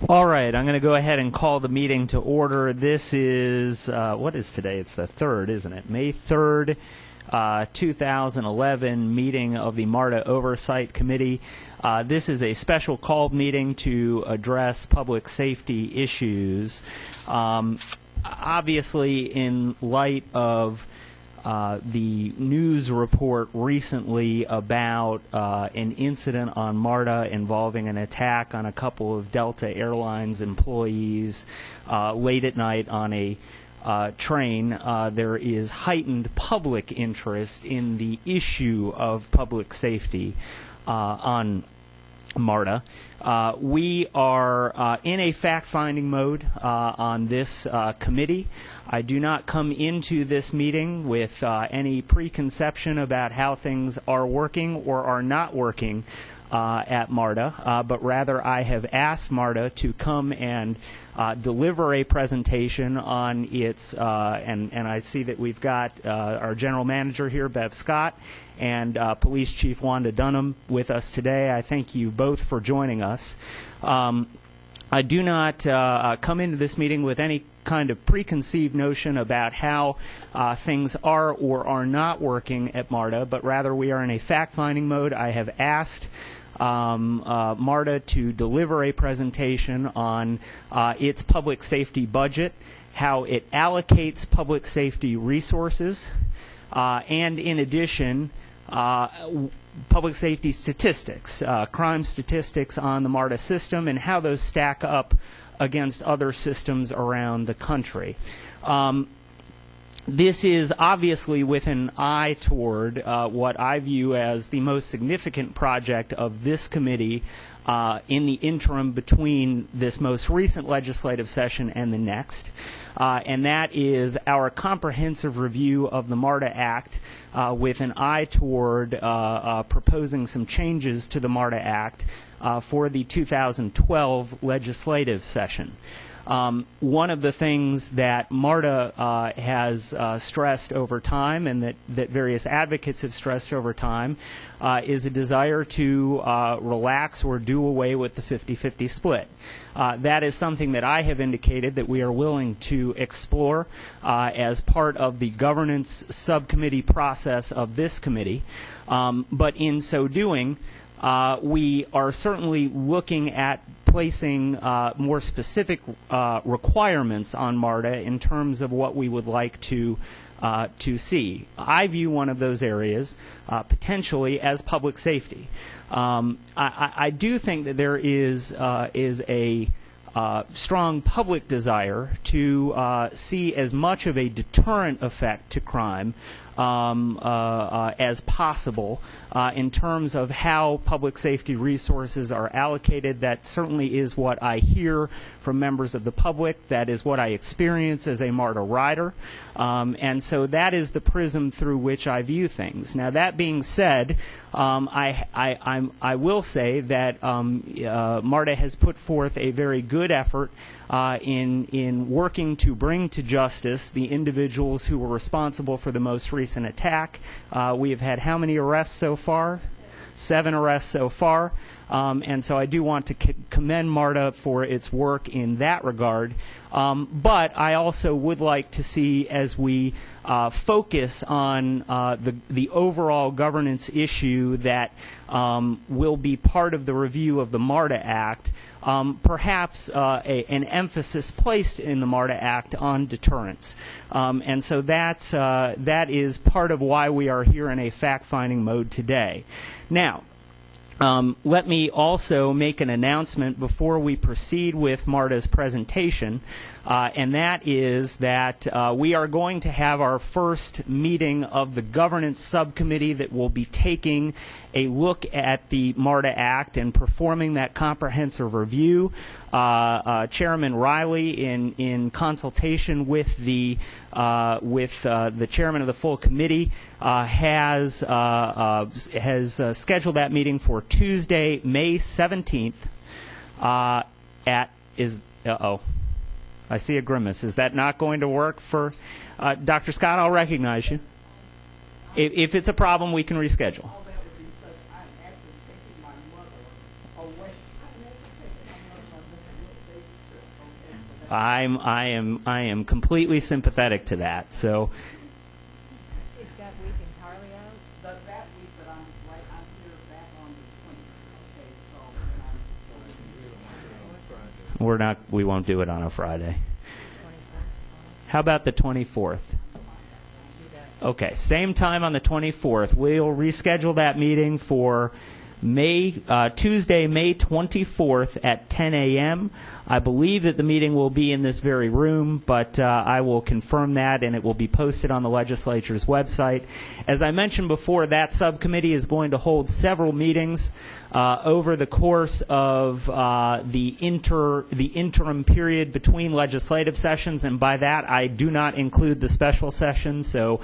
All right, I'm going to go ahead and call the meeting to order. This is, what is today? It's the 3rd, isn't it? May 3rd, 2011 meeting of the MARTA Oversight Committee. This is a special called meeting to address public safety issues. Obviously, in light of the news report recently about an incident on MARTA involving an attack on a couple of Delta Airlines employees late at night on a train, there is heightened public interest in the issue of public safety on MARTA. We are in a fact-finding mode on this committee. I do not come into this meeting with any preconception about how things are working or are not working at MARTA, but rather I have asked MARTA to come and deliver a presentation on its, and I see that we've got our general manager here, Bev Scott, and Police Chief Wanda Dunham with us today. I thank you both for joining us. I do not come into this meeting with any kind of preconceived notion about how things are or are not working at MARTA, but rather we are in a fact-finding mode. I have asked MARTA to deliver a presentation on its public safety budget, how it allocates public safety resources, and in addition, public safety statistics, crime statistics on the MARTA system and how those stack up against other systems around the country. This is obviously with an eye toward what I view as the most significant project of this committee in the interim between this most recent legislative session and the next, and that is our comprehensive review of the MARTA Act with an eye toward proposing some changes to the MARTA Act for the 2012 legislative session. One of the things that MARTA has stressed over time and that various advocates have stressed over time is a desire to relax or do away with the 50-50 split. That is something that I have indicated that we are willing to explore as part of the governance subcommittee process of this committee. But in so doing, we are certainly looking at placing more specific requirements on MARTA in terms of what we would like to see. I view one of those areas potentially as public safety. I do think that there is a strong public desire to see as much of a deterrent effect to crime as possible in terms of how public safety resources are allocated. That certainly is what I hear from members of the public. That is what I experience as a MARTA rider. And so that is the prism through which I view things. Now, that being said, I will say that MARTA has put forth a very good effort in working to bring to justice the individuals who were responsible for the most recent attack. We have had how many arrests so far? 7 arrests so far. And so I do want to commend MARTA for its work in that regard. But I also would like to see, as we focus on the overall governance issue that will be part of the review of the MARTA Act, perhaps an emphasis placed in the MARTA Act on deterrence. And so that is part of why we are here in a fact-finding mode today. Now, let me also make an announcement before we proceed with MARTA's presentation, and that is that we are going to have our first meeting of the governance subcommittee that will be taking a look at the MARTA Act and performing that comprehensive review. Chairman Riley, in consultation with the chairman of the full committee, has scheduled that meeting for Tuesday, May 17th. I see a grimace. Is that not going to work for Dr. Scott? I'll recognize you. If it's a problem, we can reschedule. I am completely sympathetic to that. So. Is that week entirely out? That week, but I'm here back on the 20th. Okay, so We won't do it on a Friday. How about the 24th? Okay, same time on the 24th. We'll reschedule that meeting for Tuesday, May 24th at 10 a.m. I believe that the meeting will be in this very room, but I will confirm that, and it will be posted on the legislature's website. As I mentioned before, that subcommittee is going to hold several meetings over the course of the interim period between legislative sessions, and by that I do not include the special session. So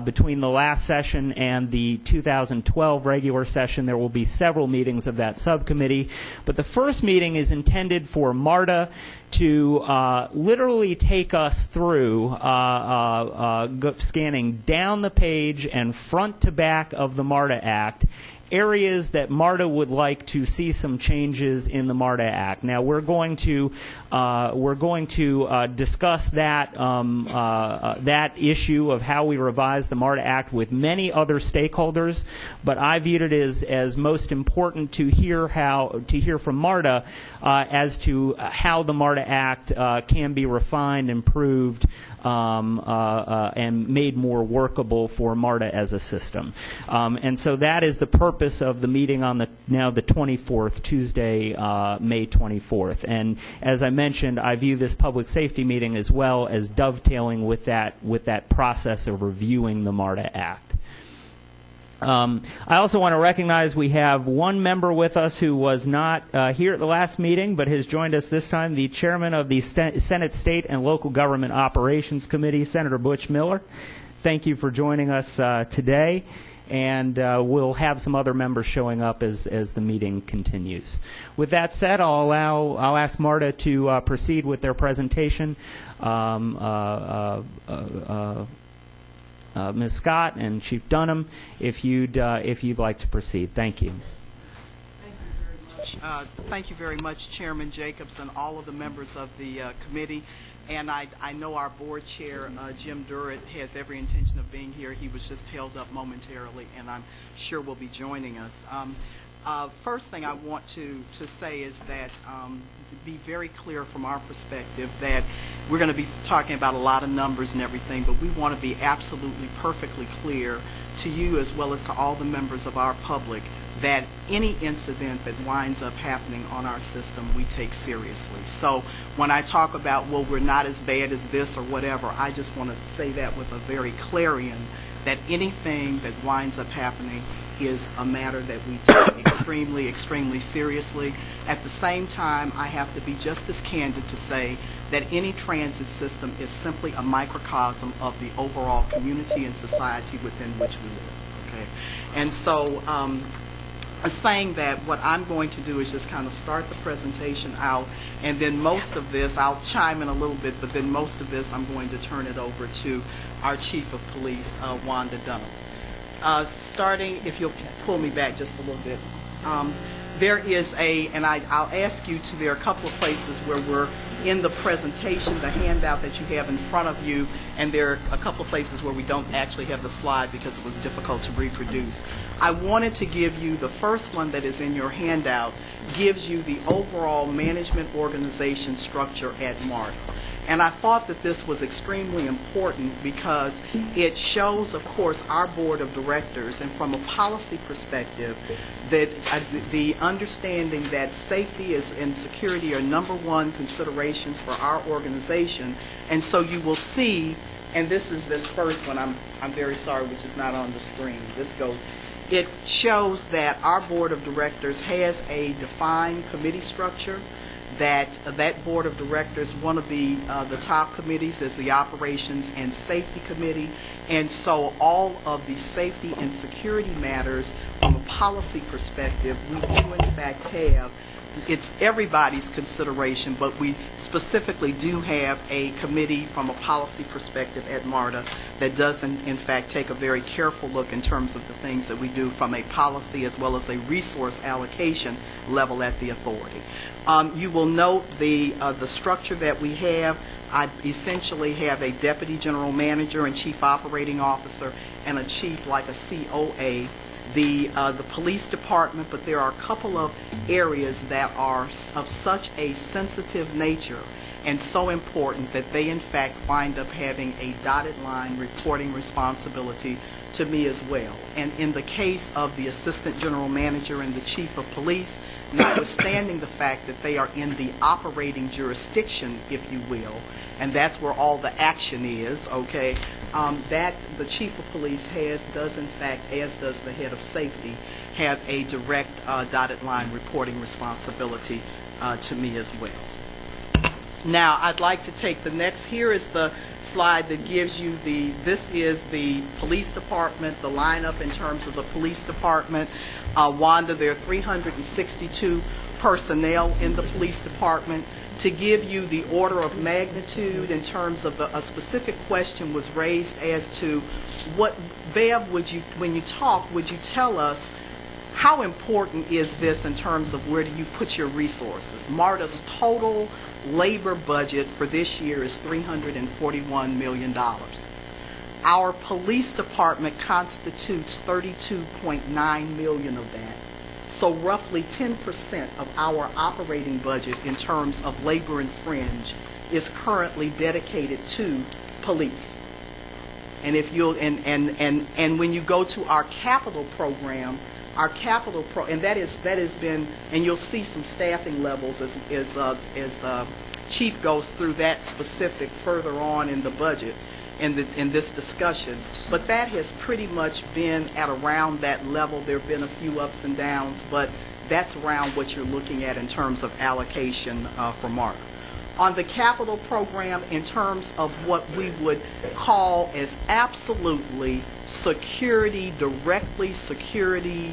between the last session and the 2012 regular session, there will be several meetings of that subcommittee. But the first meeting is intended for MARTA to literally take us through scanning down the page and front to back of the MARTA Act, areas that MARTA would like to see some changes in the MARTA Act. Now we're going to discuss that that issue of how we revise the MARTA Act with many other stakeholders, but I viewed it as most important to hear from MARTA as to how the MARTA Act can be refined, improved, and made more workable for MARTA as a system. And so that is the purpose of the meeting on the 24th, Tuesday, May 24th. And as I mentioned, I view this public safety meeting as well as dovetailing with that process of reviewing the MARTA Act. I also want to recognize we have one member with us who was not here at the last meeting but has joined us this time, the chairman of the Senate State and Local Government Operations Committee, Senator Butch Miller. Thank you for joining us today, and we'll have some other members showing up as the meeting continues. With that said, I'll ask MARTA to proceed with their presentation. Ms. Scott and Chief Dunham, if you'd like to proceed. Thank you. Thank you very much, Chairman Jacobs, and all of the members of the committee. And I know our board chair, Jim Durrett, has every intention of being here. He was just held up momentarily, and I'm sure will be joining us. First thing I want to say is that be very clear from our perspective that we're going to be talking about a lot of numbers and everything, but we want to be absolutely perfectly clear to you as well as to all the members of our public that any incident that winds up happening on our system we take seriously. So when I talk about, well, we're not as bad as this or whatever, I just want to say that with a very clarion that anything that winds up happening is a matter that we take extremely, extremely seriously. At the same time, I have to be just as candid to say that any transit system is simply a microcosm of the overall community and society within which we live. Okay, and so saying that, what I'm going to do is just kind of start the presentation out, and then most of this, I'll chime in a little bit, but then most of this I'm going to turn it over to our Chief of Police, Wanda Dunham. Starting, if you'll pull me back just a little bit, there is and I'll ask you to, there are a couple of places where we're in the presentation, the handout that you have in front of you, and there are a couple of places where we don't actually have the slide because it was difficult to reproduce. I wanted to give you the first one that is in your handout, gives you the overall management organization structure at MARTA. And I thought that this was extremely important because it shows, of course, our board of directors, and from a policy perspective, that the understanding that safety and security are #1 considerations for our organization. And so you will see, and this is this first one, I'm very sorry, which is not on the screen. This goes, it shows that our board of directors has a defined committee structure. That board of directors, one of the top committees is the Operations and Safety Committee, and so all of the safety and security matters from a policy perspective, we do in fact have it's everybody's consideration, but we specifically do have a committee from a policy perspective at MARTA that does in fact take a very careful look in terms of the things that we do from a policy as well as a resource allocation level at the authority. You will note the structure that we have. I essentially have a deputy general manager and chief operating officer and a chief like a COA. The police department, but there are a couple of areas that are of such a sensitive nature and so important that they in fact wind up having a dotted line reporting responsibility to me as well. And in the case of the assistant general manager and the chief of police, notwithstanding the fact that they are in the operating jurisdiction, if you will, and that's where all the action is, okay, that the chief of police does in fact, as does the head of safety, have a direct dotted line reporting responsibility to me as well. Now, I'd like to take the next. Here is the slide that gives you this is the police department, the lineup in terms of the police department. Wanda, there are 362 personnel in the police department. To give you the order of magnitude in terms of a specific question was raised as to what, Bev, when you talk, would you tell us how important is this in terms of where do you put your resources? MARTA's total labor budget for this year is $341 million. Our police department constitutes $32.9 million of that. So roughly 10% of our operating budget in terms of labor and fringe is currently dedicated to police. And if you'll and when you go to our capital program, and that has been, and you'll see some staffing levels as Chief goes through that specific further on in the budget in this discussion, but that has pretty much been at around that level. There have been a few ups and downs, but that's around what you're looking at in terms of allocation for MARTA. On the capital program, in terms of what we would call as absolutely security, directly security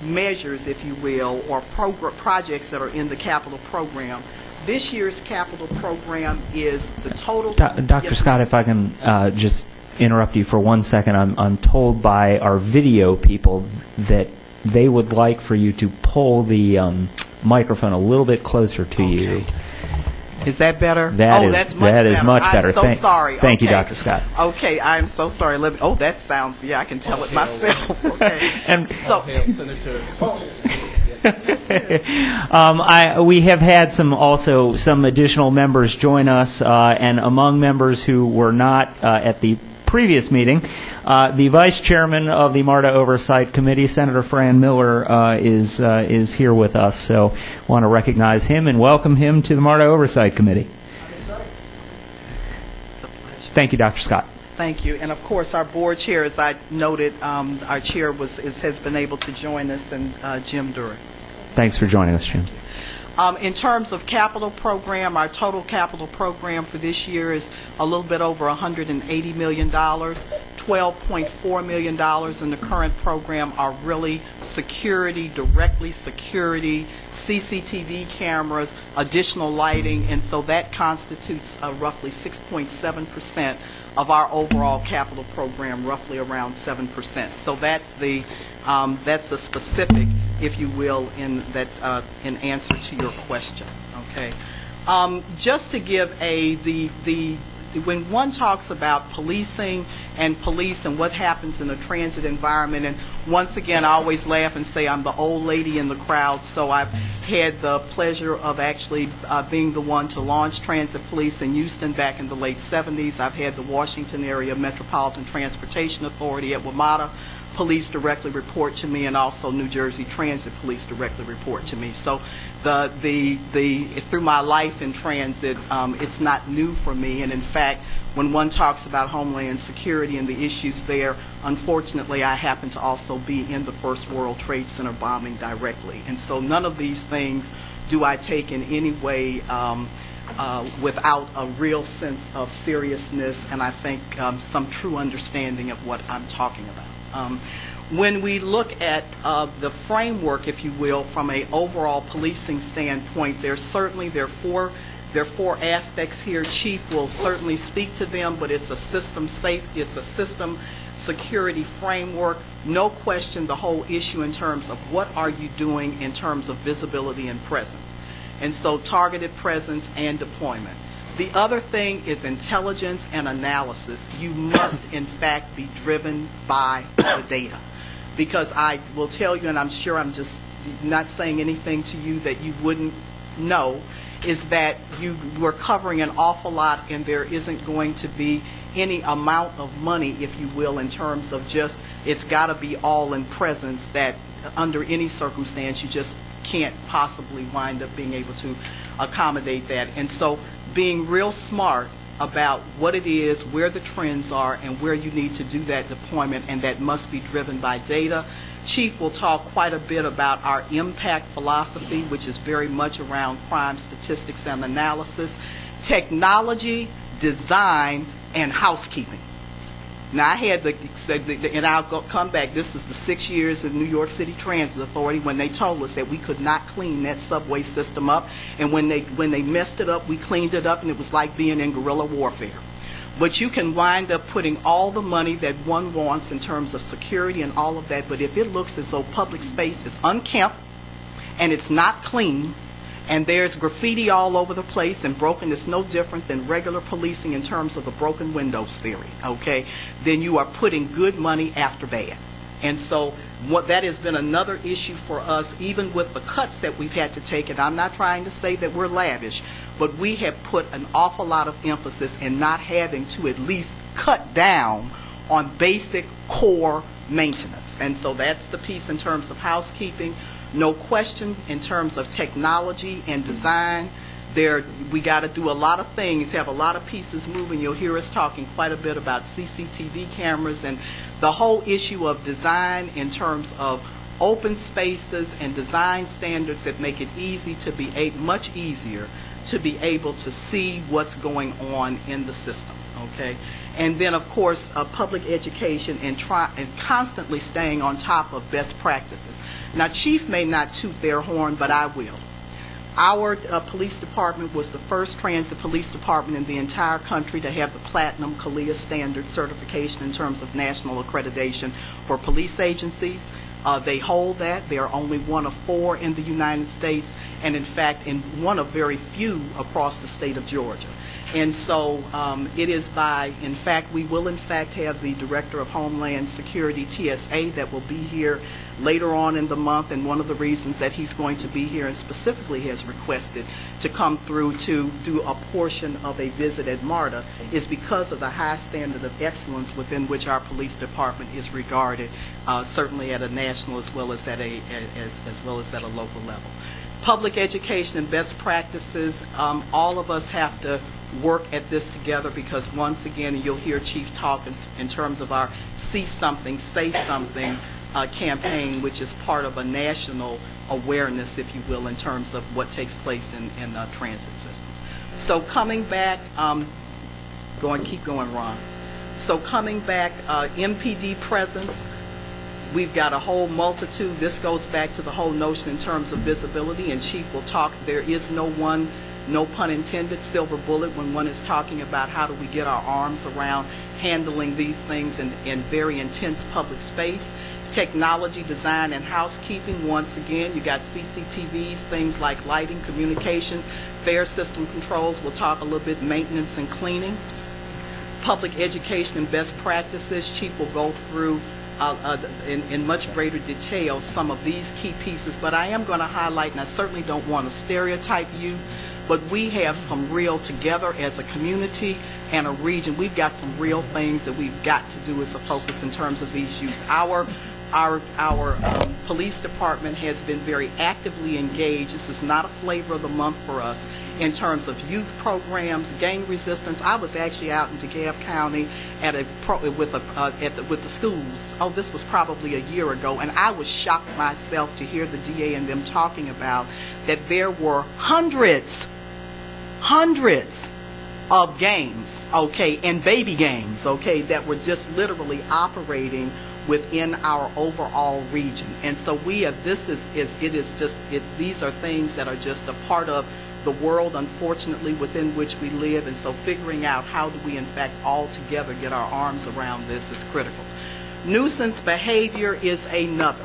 measures, if you will, or projects that are in the capital program, this year's capital program is the total. Dr. Scott, if I can just interrupt you for 1 second. I'm told by our video people that they would like for you to pull the microphone a little bit closer to you. Is that better? That's much better. Is much better. I'm so sorry. Thank you, Dr. Scott. Okay, I'm so sorry. That sounds, yeah, I can tell it myself. Okay. And so, we have had some additional members join us, and among members who were not at the previous meeting, the Vice Chairman of the MARTA Oversight Committee, Senator Fran Miller, is here with us. So I want to recognize him and welcome him to the MARTA Oversight Committee. It's a pleasure. Thank you, Dr. Scott. Thank you. And of course, our board chair, as I noted, our chair has been able to join us, and Jim Durrett. Thanks for joining us, Jim. In terms of capital program, our total capital program for this year is a little bit over $180 million. $12.4 million in the current program are really security, directly security, CCTV cameras, additional lighting, and so that constitutes roughly 6.7% of our overall capital program, roughly around 7%. So that's the specific, if you will, in answer to your question. Okay, just to give when one talks about policing and police and what happens in a transit environment, and once again, I always laugh and say I'm the old lady in the crowd, so I've had the pleasure of actually being the one to launch transit police in Houston back in the late 70s. I've had the Washington Area Metropolitan Transportation Authority at WMATA Police directly report to me, and also New Jersey Transit Police directly report to me. So through my life in transit, it's not new for me, and in fact, when one talks about Homeland Security and the issues there, unfortunately, I happen to also be in the First World Trade Center bombing directly, and so none of these things do I take in any way without a real sense of seriousness, and I think some true understanding of what I'm talking about. When we look at the framework, if you will, from a overall policing standpoint, there are four aspects here. Chief will certainly speak to them, but it's a system safety, it's a system security framework. No question the whole issue in terms of what are you doing in terms of visibility and presence. And so targeted presence and deployment. The other thing is intelligence and analysis. You must, in fact, be driven by the data. Because I will tell you, and I'm sure I'm just not saying anything to you that you wouldn't know, is that you were covering an awful lot and there isn't going to be any amount of money, if you will, in terms of just, it's got to be all in presence, that under any circumstance you just can't possibly wind up being able to accommodate that. And so being real smart about what it is, where the trends are, and where you need to do that deployment, and that must be driven by data. Chief will talk quite a bit about our impact philosophy, which is very much around crime statistics and analysis, technology, design, and housekeeping. Now, I had and I'll come back, this is the 6 years in New York City Transit Authority when they told us that we could not clean that subway system up, and when they messed it up, we cleaned it up, and it was like being in guerrilla warfare. But you can wind up putting all the money that one wants in terms of security and all of that, but if it looks as though public space is unkempt and it's not clean, and there's graffiti all over the place and broken, it's no different than regular policing in terms of the broken windows theory, okay? Then you are putting good money after bad. And so that has been another issue for us, even with the cuts that we've had to take, and I'm not trying to say that we're lavish, but we have put an awful lot of emphasis in not having to at least cut down on basic core maintenance. And so that's the piece in terms of housekeeping. No question, in terms of technology and design, we got to do a lot of things, have a lot of pieces moving. You'll hear us talking quite a bit about CCTV cameras and the whole issue of design in terms of open spaces and design standards that make it easy to be much easier to be able to see what's going on in the system, okay? And then, of course, public education and constantly staying on top of best practices. Now, Chief may not toot their horn, but I will. Our police department was the first transit police department in the entire country to have the Platinum CALIA standard certification in terms of national accreditation for police agencies. They hold that. They are only one of 4 in the United States, and in fact, one of very few across the state of Georgia. And so it is in fact, we will in fact have the Director of Homeland Security, TSA, that will be here later on in the month, and one of the reasons that he's going to be here and specifically has requested to come through to do a portion of a visit at MARTA is because of the high standard of excellence within which our police department is regarded, certainly at a national as well as at a local level. Public education and best practices, all of us have to work at this together, because once again, you'll hear Chief talk in terms of our See Something, Say Something campaign, which is part of a national awareness, if you will, in terms of what takes place in transit systems. So coming back, keep going, Ron. So coming back, MPD presence, we've got a whole multitude. This goes back to the whole notion in terms of visibility, and Chief will talk. There is no one, no pun intended, silver bullet when one is talking about how do we get our arms around handling these things in very intense public space. Technology, design, and housekeeping, once again, you got CCTVs, things like lighting, communications, fare system controls. We'll talk a little bit maintenance and cleaning. Public education and best practices. Chief will go through in much greater detail some of these key pieces, but I am going to highlight, and I certainly don't want to stereotype you, but we have some real, together as a community and a region, we've got some real things that we've got to do as a focus in terms of these youth. Our police department has been very actively engaged. This is not a flavor of the month for us in terms of youth programs, gang resistance. I was actually out in DeKalb County with the schools. Oh, this was probably a year ago, and I was shocked myself to hear the DA and them talking about that there were hundreds of gangs, okay, and baby gangs, okay, that were just literally operating within our overall region. And so these are things that are just a part of the world, unfortunately, within which we live. And so figuring out how do we, in fact, all together get our arms around this is critical. Nuisance behavior is another.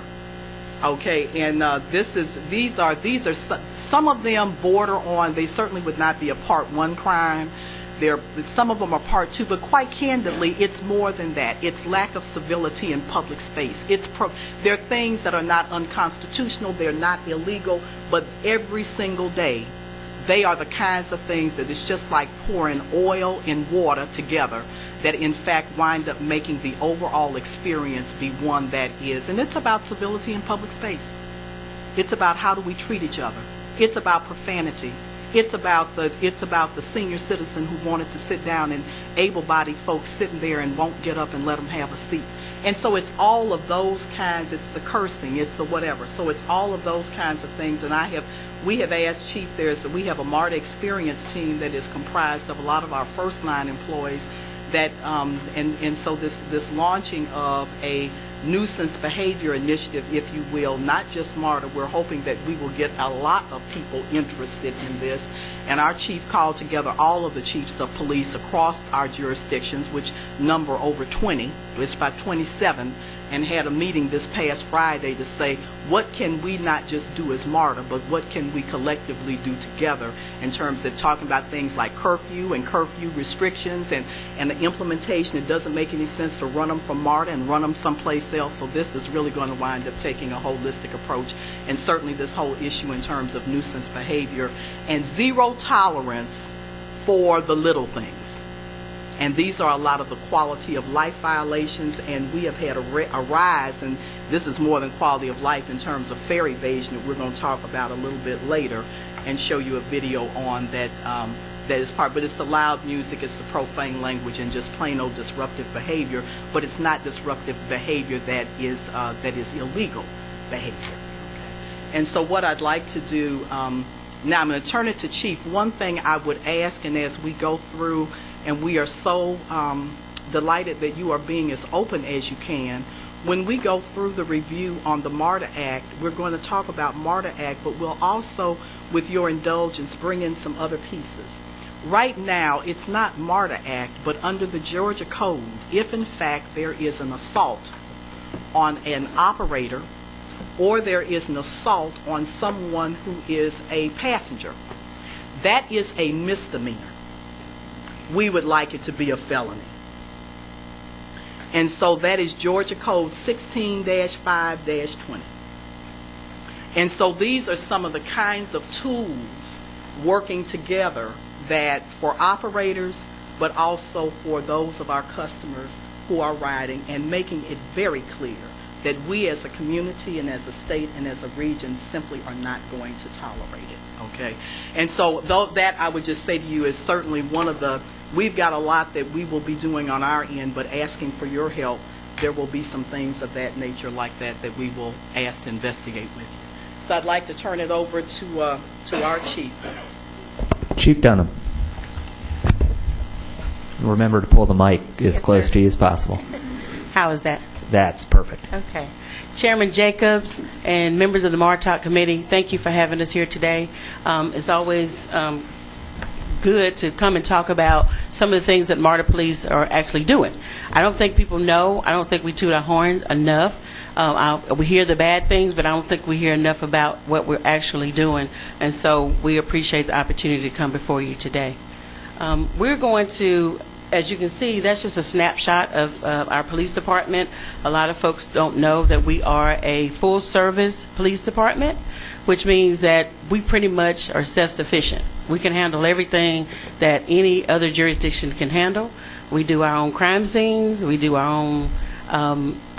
Okay, and these are some of them border on, they certainly would not be a Part 1 crime. Some of them are Part 2, but quite candidly, it's more than that. It's lack of civility in public space. They're things that are not unconstitutional, they're not illegal, but every single day, they are the kinds of things that it's just like pouring oil and water together that in fact wind up making the overall experience be one that is, and it's about civility in public space. It's about how do we treat each other. It's about profanity. It's about the senior citizen who wanted to sit down and able-bodied folks sitting there and won't get up and let them have a seat. And so it's all of those kinds, it's the cursing, it's the whatever. So it's all of those kinds of things, and we have asked Chief, we have a MARTA experience team that is comprised of a lot of our first line employees that, and so this launching of a nuisance behavior initiative, if you will, not just MARTA, we're hoping that we will get a lot of people interested in this. And our chief called together all of the chiefs of police across our jurisdictions, which number over 20, it's about 27, and had a meeting this past Friday to say, what can we not just do as MARTA, but what can we collectively do together in terms of talking about things like curfew and curfew restrictions and the implementation. It doesn't make any sense to run them from MARTA and run them someplace else. So this is really going to wind up taking a holistic approach, and certainly this whole issue in terms of nuisance behavior and zero tolerance for the little things. And these are a lot of the quality of life violations, and we have had a rise, and this is more than quality of life in terms of fare evasion that we're going to talk about a little bit later and show you a video on that. That is part, but it's the loud music, it's the profane language, and just plain old disruptive behavior. But it's not disruptive behavior that is illegal behavior. Okay. And so what I'd like to do now, I'm going to turn it to Chief. One thing I would ask, and as we go through, and we are so delighted that you are being as open as you can. When we go through the review on the MARTA Act, we're going to talk about MARTA Act, but we'll also, with your indulgence, bring in some other pieces. Right now, it's not MARTA Act, but under the Georgia Code, if in fact there is an assault on an operator or there is an assault on someone who is a passenger, that is a misdemeanor. We would like it to be a felony. And so that is Georgia Code 16-5-20. And so these are some of the kinds of tools working together that for operators, but also for those of our customers who are riding, and making it very clear that we as a community and as a state and as a region simply are not going to tolerate it, okay? And so that I would just say to you is certainly one of the, we've got a lot that we will be doing on our end, but asking for your help, there will be some things of that nature like that that we will ask to investigate with you. So I'd like to turn it over to our chief. Chief Dunham. Remember to pull the mic as close to you as possible. How is that? That's perfect. Okay. Chairman Jacobs and members of the martoc committee, thank you for having us here today. It's always good to come and talk about some of the things that MARTA police are actually doing. I don't think people know. I don't think we toot our horns enough. We hear the bad things, but I don't think we hear enough about what we're actually doing. And so we appreciate the opportunity to come before you today. We're going to, as you can see, that's just a snapshot of our police department. A lot of folks don't know that we are a full-service police department, which means that we pretty much are self-sufficient. We can handle everything that any other jurisdiction can handle. We do our own crime scenes. We do our own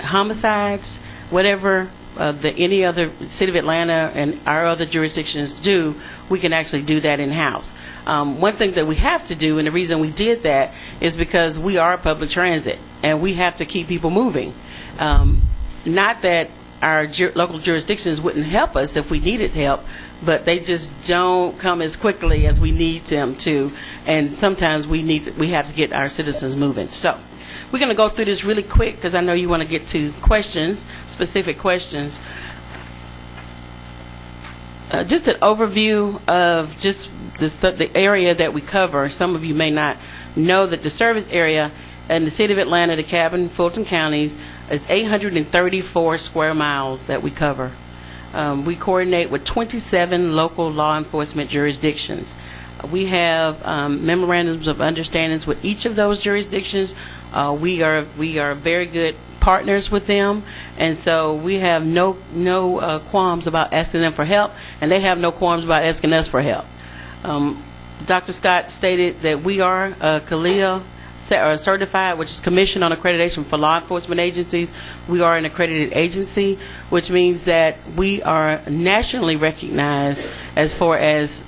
homicides, whatever any other city of Atlanta and our other jurisdictions do, we can actually do that in-house. One thing that we have to do, and the reason we did that, is because we are public transit, and we have to keep people moving. Not that our local jurisdictions wouldn't help us if we needed help, but they just don't come as quickly as we need them to, and sometimes we have to get our citizens moving. So we're going to go through this really quick because I know you want to get to questions, specific questions. Just an overview of just the area that we cover. Some of you may not know that the service area in the city of Atlanta, DeKalb, and Fulton counties is 834 square miles that we cover. We coordinate with 27 local law enforcement jurisdictions. We have memorandums of understandings with each of those jurisdictions. We are very good partners with them, and so we have no qualms about asking them for help, and they have no qualms about asking us for help. Dr. Scott stated that we are CALEA certified, which is Commission on Accreditation for Law Enforcement Agencies. We are an accredited agency, which means that we are nationally recognized as far as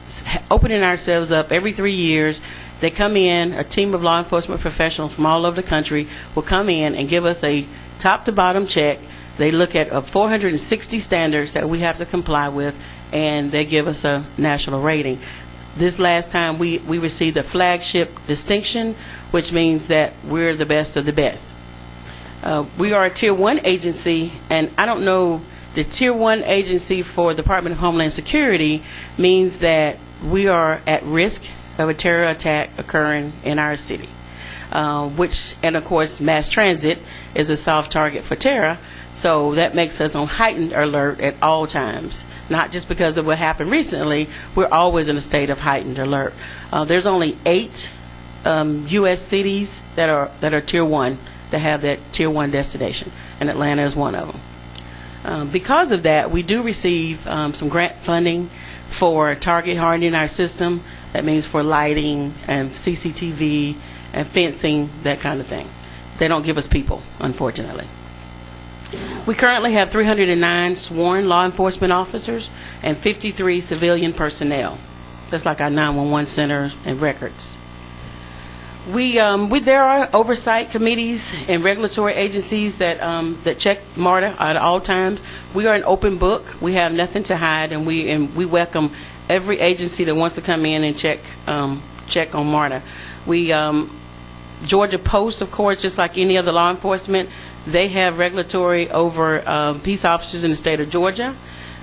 opening ourselves up every 3 years. They come in, a team of law enforcement professionals from all over the country will come in and give us a top to bottom check. They look at 460 standards that we have to comply with, and they give us a national rating. This last time we received a flagship distinction, which means that we're the best of the best. We are a Tier 1 agency, and I don't know, the Tier 1 agency for the Department of Homeland Security means that we are at risk of a terror attack occurring in our city, and of course mass transit is a soft target for terror, so that makes us on heightened alert at all times. Not just because of what happened recently, we're always in a state of heightened alert. There's only 8 U.S. cities that are Tier 1 that have that Tier 1 destination, and Atlanta is one of them. Because of that, we do receive some grant funding for target hardening our system. That means for lighting and CCTV and fencing, that kind of thing. They don't give us people, unfortunately. We currently have 309 sworn law enforcement officers and 53 civilian personnel. That's like our 911 center and records. There are oversight committees and regulatory agencies that check MARTA at all times. We are an open book. We have nothing to hide, and we welcome every agency that wants to come in and check on MARTA. Georgia Post, of course, just like any other law enforcement, they have regulatory over peace officers in the state of Georgia.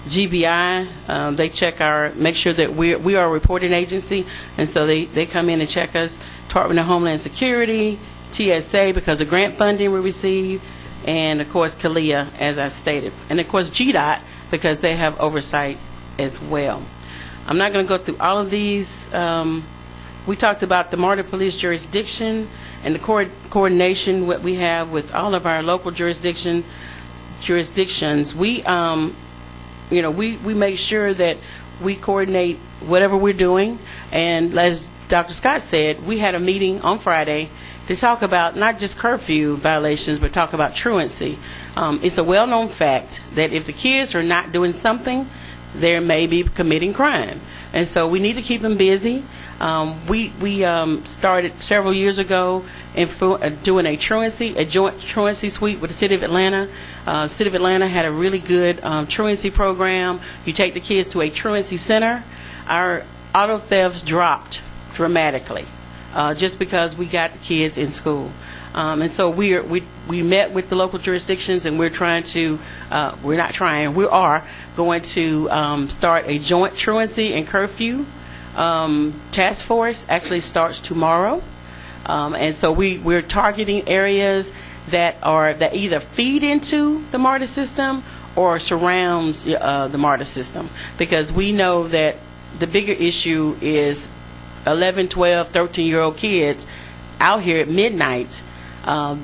GBI, they check make sure that we are a reporting agency, and so they come in and check us. Department of Homeland Security, TSA, because of grant funding we receive, and of course CALEA, as I stated, and of course GDOT, because they have oversight as well. I'm not going to go through all of these. We talked about the MARTA police jurisdiction and the coordination what we have with all of our local jurisdictions. We make sure that we coordinate whatever we're doing. And as Dr. Scott said, we had a meeting on Friday to talk about not just curfew violations, but talk about truancy. It's a well-known fact that if the kids are not doing something, they may be committing crime. And so we need to keep them busy. We started several years ago in doing a joint truancy suite with the City of Atlanta. City of Atlanta had a really good truancy program. You take the kids to a truancy center. Our auto thefts dropped dramatically just because we got the kids in school. And so we met with the local jurisdictions, and we are going to start a joint truancy and curfew task force. Actually starts tomorrow, and so we're targeting areas that either feed into the MARTA system or surrounds the MARTA system, because we know that the bigger issue is 11, 12, 13-year-old kids out here at midnight.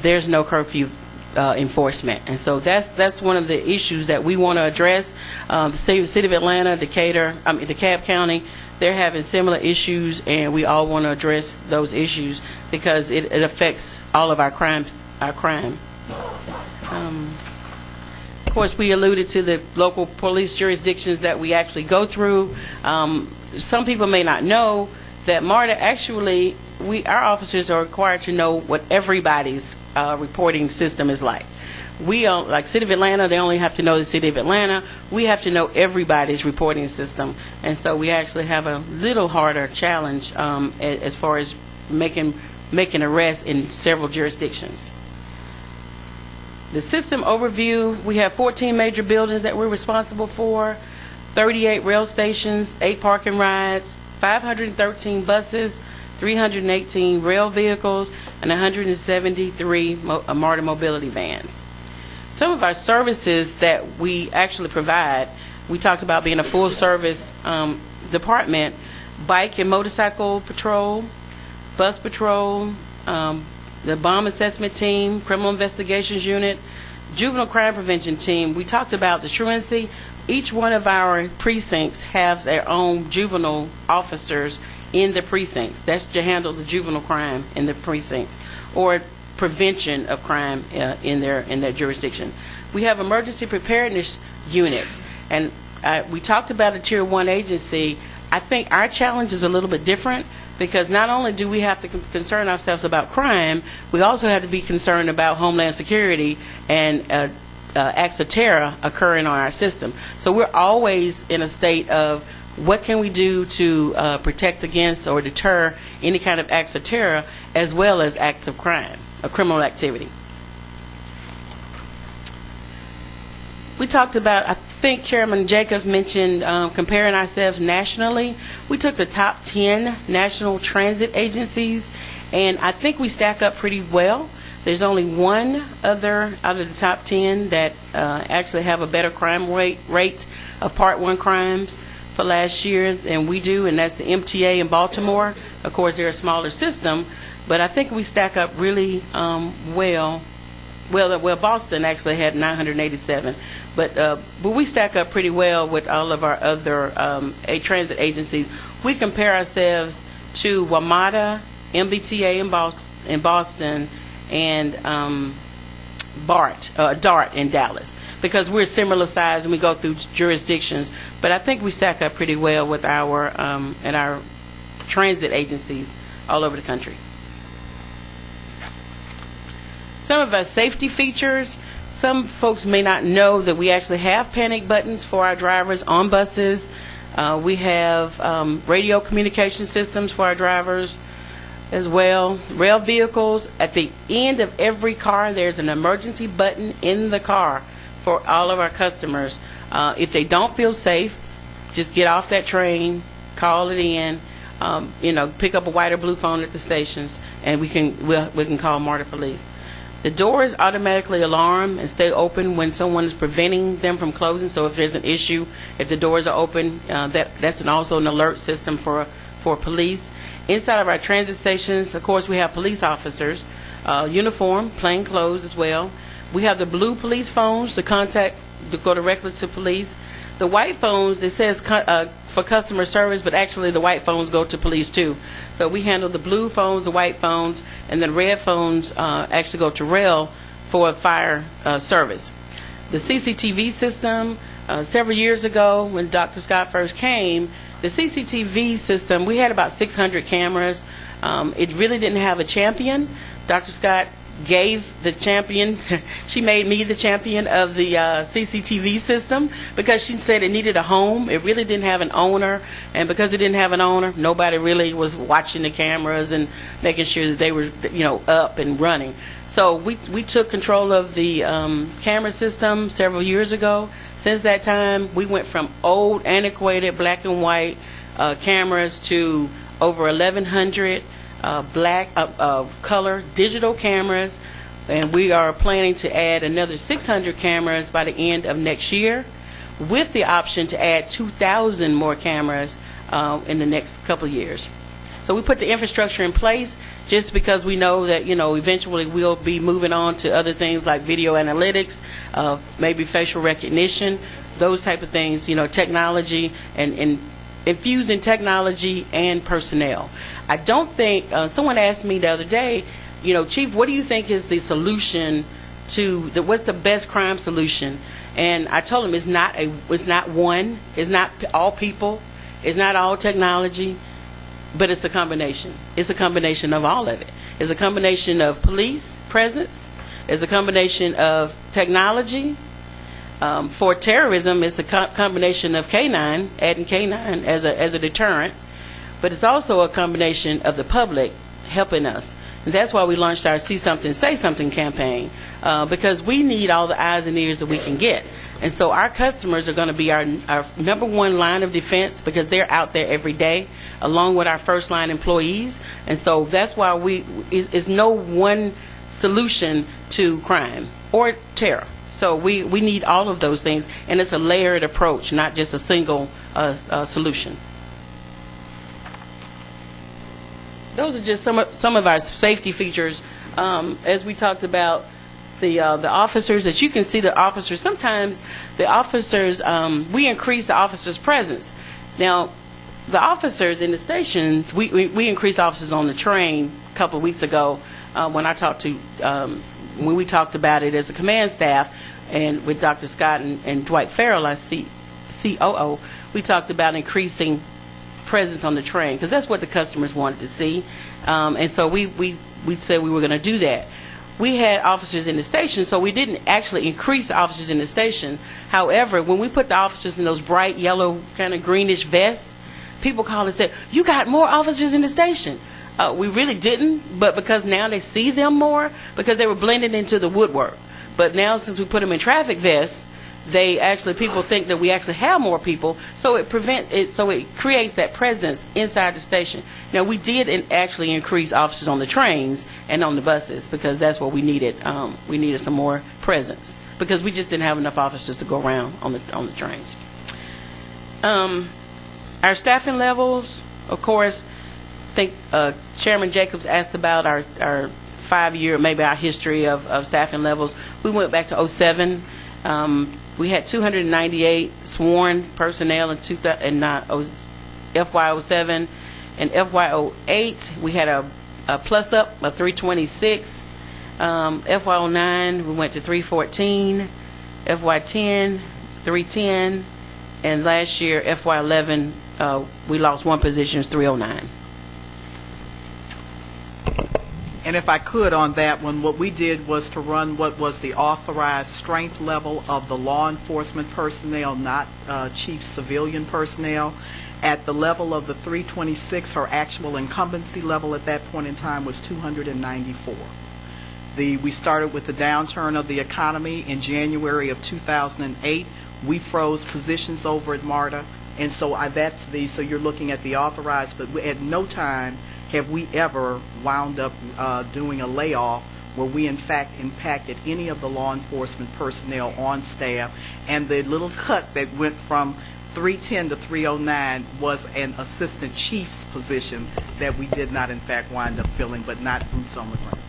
There's no curfew enforcement, and so that's one of the issues that we want to address. The City of Atlanta, DeKalb County, they're having similar issues, and we all want to address those issues because it affects all of our crime. Of course, we alluded to the local police jurisdictions that we actually go through. Some people may not know that MARTA actually, our officers are required to know what everybody's reporting system is like. We don't, like City of Atlanta, they only have to know the City of Atlanta. We have to know everybody's reporting system, and so we actually have a little harder challenge as far as making arrests in several jurisdictions. The system overview, we have 14 major buildings that we're responsible for, 38 rail stations, 8 parking rides, 513 buses, 318 rail vehicles, and 173 MARTA mobility vans. Some of our services that we actually provide, we talked about being a full-service department: bike and motorcycle patrol, bus patrol, the bomb assessment team, criminal investigations unit, juvenile crime prevention team. We talked about the truancy. Each one of our precincts has their own juvenile officers in the precincts. That's to handle the juvenile crime in the precincts, or prevention of crime in their jurisdiction. We have emergency preparedness units, and we talked about a Tier 1 agency. I think our challenge is a little bit different, because not only do we have to concern ourselves about crime, we also have to be concerned about homeland security and acts of terror occurring on our system. So we're always in a state of what can we do to protect against or deter any kind of acts of terror, as well as acts of crime, of criminal activity. We talked about, I think Chairman Jacobs mentioned comparing ourselves nationally. We took the top 10 national transit agencies, and I think we stack up pretty well. There's only one other out of the top 10 that actually have a better crime rate of Part 1 crimes for last year than we do, and that's the MTA in Baltimore. Of course, they're a smaller system, but I think we stack up really well. Well, Boston actually had 987, but we stack up pretty well with all of our other transit agencies. We compare ourselves to WMATA, MBTA in Boston, and DART in Dallas, because we're similar size and we go through jurisdictions. But I think we stack up pretty well with our transit agencies all over the country. Some of our safety features: some folks may not know that we actually have panic buttons for our drivers on buses. We have radio communication systems for our drivers as well. Rail vehicles, at the end of every car, there's an emergency button in the car for all of our customers. If they don't feel safe, just get off that train, call it in, pick up a white or blue phone at the stations, and we can call MARTA Police. The doors automatically alarm and stay open when someone is preventing them from closing. So if there's an issue, if the doors are open, that's also an alert system for police. Inside of our transit stations, of course, we have police officers, uniform, plain clothes as well. We have the blue police phones to go directly to police. The white phones, it says for customer service, but actually the white phones go to police too. So we handle the blue phones, the white phones, and the red phones actually go to rail for fire service. The CCTV system, several years ago when Dr. Scott first came, the CCTV system, we had about 600 cameras. It really didn't have a champion. Dr. Scott gave the champion, she made me the champion of the CCTV system, because she said it needed a home. It really didn't have an owner, and because it didn't have an owner, nobody really was watching the cameras and making sure that they were up and running. So we took control of the camera system several years ago. Since that time, we went from old, antiquated black and white cameras to over 1,100 color digital cameras, and we are planning to add another 600 cameras by the end of next year, with the option to add 2,000 more cameras in the next couple of years. So we put the infrastructure in place just because we know that eventually we'll be moving on to other things like video analytics, maybe facial recognition, those type of things, technology, and infusing technology and personnel. I don't think, someone asked me the other day, Chief, what do you think is the solution what's the best crime solution? And I told him it's not one, it's not all people, it's not all technology, but it's a combination. It's a combination of all of it. It's a combination of police presence, it's a combination of technology. For terrorism, it's a combination of K9, adding K9 as a deterrent, but it's also a combination of the public helping us. And that's why we launched our See Something, Say Something campaign, because we need all the eyes and ears that we can get. And so our customers are going to be our number one line of defense, because they're out there every day, along with our first line employees. And so that's why it's no one solution to crime or terror. So we need all of those things, and it's a layered approach, not just a single solution. Those are just some of our safety features. As we talked about, the officers, as you can see, the officers, sometimes the officers, we increase the officers' presence. Now, the officers in the stations, we increased officers on the train a couple of weeks ago when we talked about it as a command staff, and with Dr. Scott and Dwight Farrell, our COO, we talked about increasing presence on the train, because that's what the customers wanted to see. And so we said we were going to do that. We had officers in the station, so we didn't actually increase the officers in the station. However, when we put the officers in those bright yellow, kind of greenish vests, people called and said, "You got more officers in the station." We really didn't, but because now they see them more, because they were blending into the woodwork. But now, since we put them in traffic vests, people think that we actually have more people, so it creates that presence inside the station. Now, we did actually increase officers on the trains and on the buses, because that's what we needed. We needed some more presence, because we just didn't have enough officers to go around on the trains. Our staffing levels, of course, I think Chairman Jacobs asked about our 5-year, maybe our history of staffing levels. We went back to 2007. We had 298 sworn personnel in FY07. In FY08, we had a plus up of 326. FY09, we went to 314. FY10, 310. And last year, FY11, we lost one position, 309. And if I could on that one, what we did was to run what was the authorized strength level of the law enforcement personnel, not chief civilian personnel. At the level of the 326, her actual incumbency level at that point in time was 294. We started with the downturn of the economy in January of 2008. We froze positions over at MARTA, and so so you're looking at the authorized, but at no time have we ever wound up doing a layoff where we in fact impacted any of the law enforcement personnel on staff. And the little cut that went from 310 to 309 was an assistant chief's position that we did not in fact wind up filling, but not boots on the ground.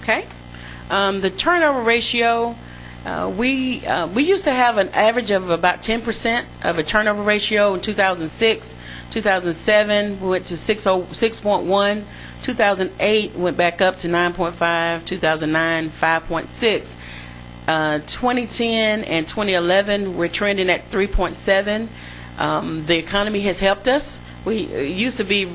Okay. The turnover ratio, we used to have an average of about 10% of a turnover ratio in 2006. 2007, we went to 6.1. 2008 went back up to 9.5. 2009, 5.6. 2010 and 2011, we're trending at 3.7. The economy has helped us. It used to be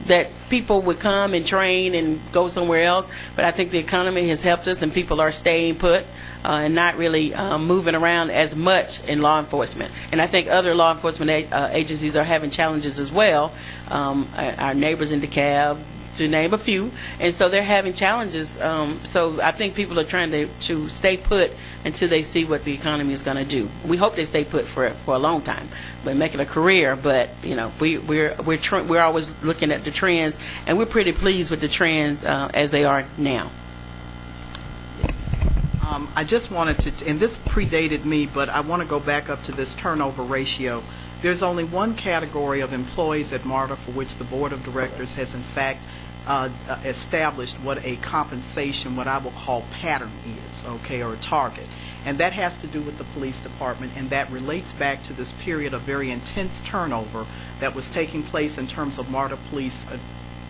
that people would come and train and go somewhere else, but I think the economy has helped us, and people are staying put and not really moving around as much in law enforcement. And I think other law enforcement agencies are having challenges as well. Our neighbors in DeKalb, to name a few, and so they're having challenges. So I think people are trying to stay put until they see what the economy is going to do. We hope they stay put for a long time, but make it a career. But you know, we're always looking at the trends, and we're pretty pleased with the trends as they are now. I just wanted to, and this predated me, but I want to go back up to this turnover ratio. There's only one category of employees at MARTA for which the board of directors has in fact established what a compensation, what I will call pattern is, okay, or a target. And that has to do with the police department, and that relates back to this period of very intense turnover that was taking place in terms of MARTA police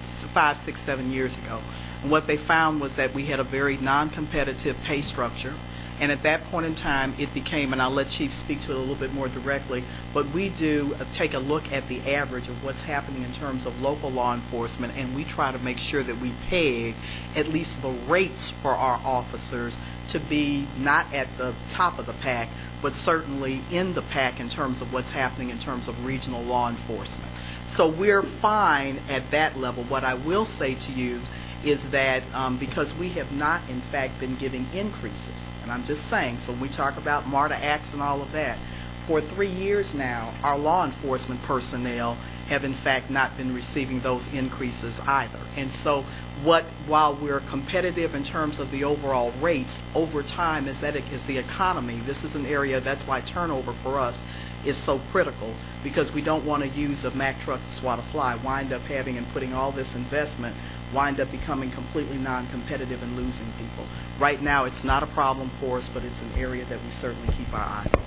5, 6, 7 years ago. And what they found was that we had a very non-competitive pay structure. And at that point in time, it became, and I'll let Chief speak to it a little bit more directly, but we do take a look at the average of what's happening in terms of local law enforcement, and we try to make sure that we peg at least the rates for our officers to be not at the top of the pack, but certainly in the pack in terms of what's happening in terms of regional law enforcement. So we're fine at that level. What I will say to you is that because we have not, in fact, been giving increases, and I'm just saying, so when we talk about MARTA acts and all of that, for 3 years now, our law enforcement personnel have, in fact, not been receiving those increases either. And so while we're competitive in terms of the overall rates, over time, as the economy, this is an area, that's why turnover for us is so critical, because we don't want to use a Mack truck to swat a fly, wind up having and putting all this investment, wind up becoming completely non-competitive and losing people. Right now, it's not a problem for us, but it's an area that we certainly keep our eyes on.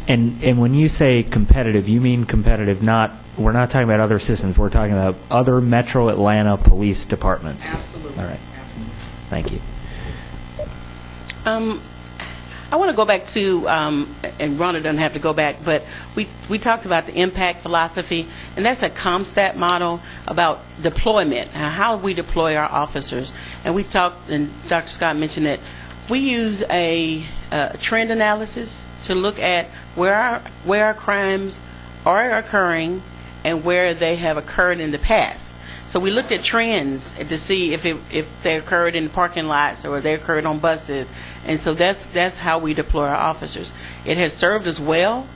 And when you say competitive, you mean competitive, we're not talking about other systems, we're talking about other Metro Atlanta police departments. Absolutely. All right. Absolutely. Thank you. I want to go back to, and Rhonda doesn't have to go back, but we talked about the impact philosophy, and that's a CompStat model about deployment, how we deploy our officers. And we talked, and Dr. Scott mentioned it, we use a trend analysis to look at where our crimes are occurring and where they have occurred in the past. So we looked at trends to see if they occurred in parking lots or they occurred on buses, and so that's how we deploy our officers. It has served us well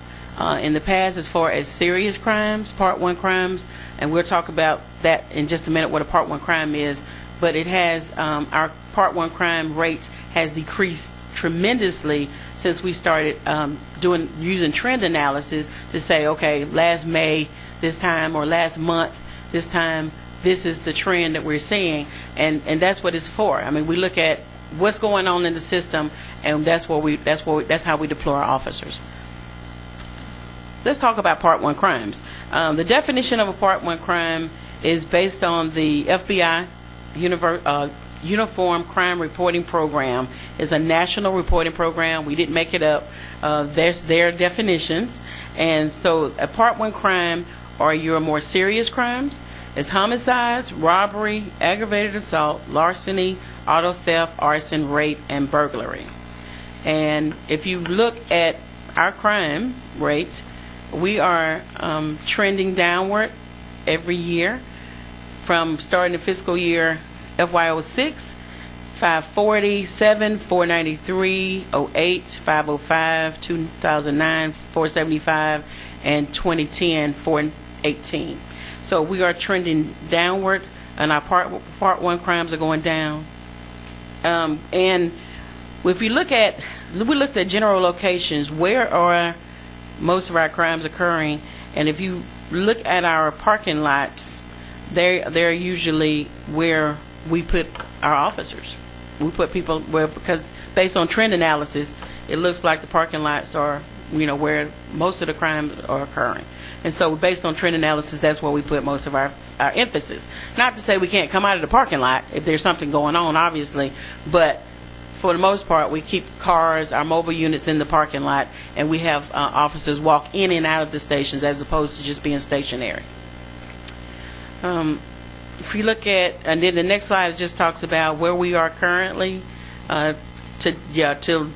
in the past as far as serious crimes, Part 1 crimes, and we'll talk about that in just a minute, what a Part 1 crime is. But it has our Part 1 crime rate has decreased tremendously since we started using trend analysis to say, okay, last May this time or last month this time, this is the trend that we're seeing, and that's what it's for. I mean, we look at what's going on in the system, and that's how we deploy our officers. Let's talk about Part 1 crimes. The definition of a Part 1 crime is based on the FBI Uniform Crime Reporting Program. Is a national reporting program. We didn't make it up. There's their definitions, and so a Part 1 crime are your more serious crimes. It's homicides, robbery, aggravated assault, larceny, auto theft, arson, rape, and burglary. And if you look at our crime rates, we are trending downward every year from starting the fiscal year FY06, 547, 493, 08, 505, 2009, 475, and 2010, 418. So we are trending downward, and our Part 1 crimes are going down. And if we looked at general locations, where are most of our crimes occurring? And if you look at our parking lots, they're usually where we put our officers. We put people where, because based on trend analysis, it looks like the parking lots are, where most of the crimes are occurring. And so based on trend analysis, that's where we put most of our emphasis. Not to say we can't come out of the parking lot if there's something going on, obviously, but for the most part, we keep cars, our mobile units in the parking lot, and we have officers walk in and out of the stations as opposed to just being stationary. If you look at, and then the next slide just talks about where we are currently. Till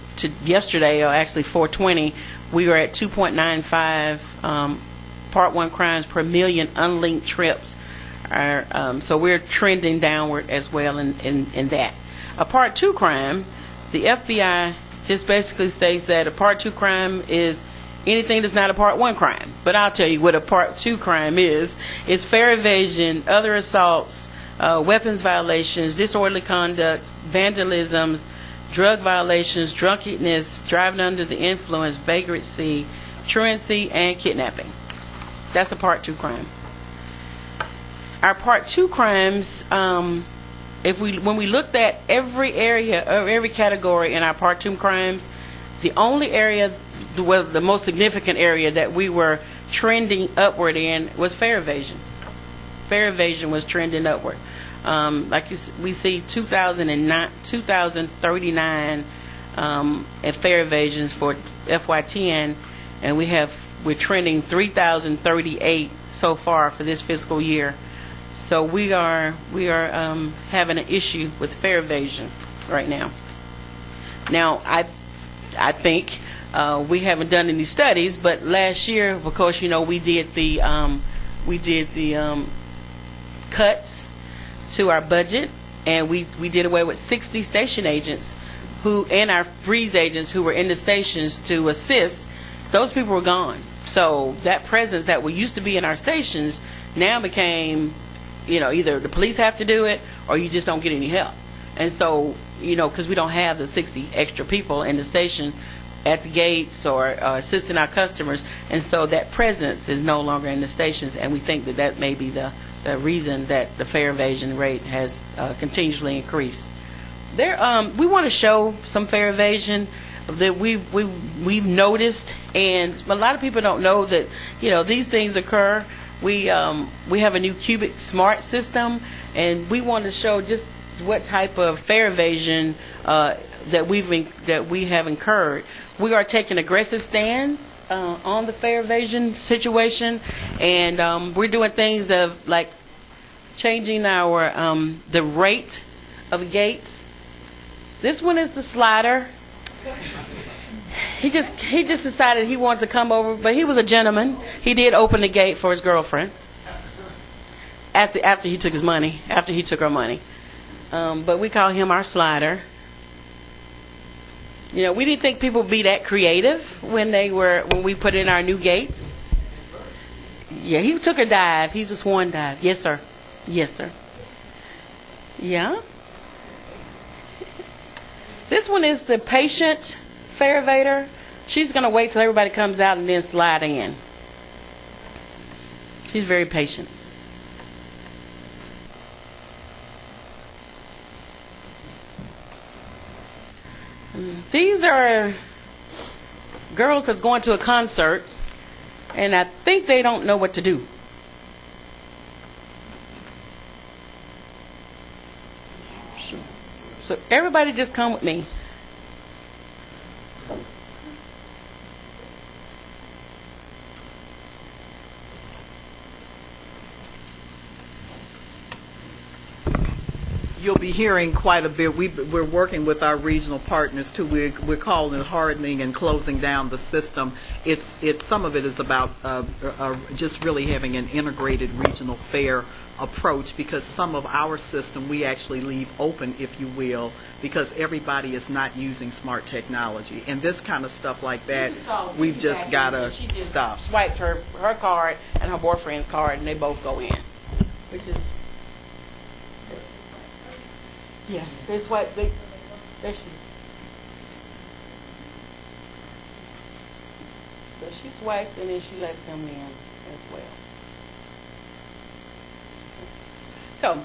yesterday, or actually 420, we were at 2.95 Part 1 crimes per million unlinked trips. So we're trending downward as well in that. A Part 2 crime, the FBI just basically states that a Part 2 crime is anything that's not a Part 1 crime. But I'll tell you what a Part 2 crime is. It's fare evasion, other assaults, weapons violations, disorderly conduct, vandalisms, drug violations, drunkenness, driving under the influence, vagrancy, truancy, and kidnapping. That's a Part 2 crime. Our Part 2 crimes, when we looked at every area or every category in our Part 2 crimes, the only area, the most significant area that we were trending upward in was fare evasion. Fare evasion was trending upward. We see 2,039 at fare evasions for FY10, and we're trending 3,038 so far for this fiscal year. So we are having an issue with fare evasion right now. Now I think we haven't done any studies, but last year, of course, we did the we did the cuts to our budget, and we did away with 60 station agents and our freeze agents who were in the stations to assist. Those people were gone. So that presence that we used to be in our stations now became, either the police have to do it or you just don't get any help. And so, because we don't have the 60 extra people in the station at the gates or assisting our customers, and so that presence is no longer in the stations, and we think that may be the reason that the fare evasion rate has continuously increased. We want to show some fare evasion that we've noticed, and a lot of people don't know that these things occur. We have a new cubic smart system, and we want to show just what type of fare evasion that we have incurred. We are taking aggressive stands on the fare evasion situation, and we're doing things of like changing our the rate of gates. This one is the slider. He just decided he wanted to come over, but he was a gentleman. He did open the gate for his girlfriend after he took his money, after he took our money. But we call him our slider. We didn't think people would be that creative when we put in our new gates. Yeah, he took a dive. He's a swan dive. Yes, sir. Yes, sir. Yeah. This one is the patient fare evader. She's going to wait till everybody comes out and then slide in. She's very patient. These are girls that's going to a concert, and I think they don't know what to do. So everybody just come with me. You'll be hearing quite a bit. We're working with our regional partners too. We're calling it hardening and closing down the system. It's some of it is about just really having an integrated regional fare approach, because some of our system we actually leave open, if you will, because everybody is not using smart technology, and this kind of stuff like that we've just got to stop. Swiped her card and her boyfriend's card, and they both go in, which is yes, they swipe. There she is. So she swiped, and then she lets them in as well. So,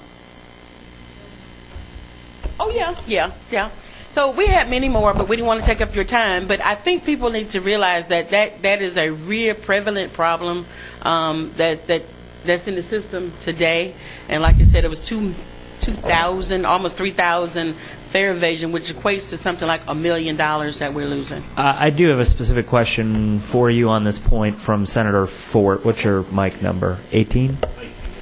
yeah. So we had many more, but we didn't want to take up your time. But I think people need to realize that is a real prevalent problem that's in the system today. And like I said, it was 2,000, almost 3,000 fare evasion, which equates to something like $1 million that we're losing. I do have a specific question for you on this point from Senator Fort. What's your mic number? 18?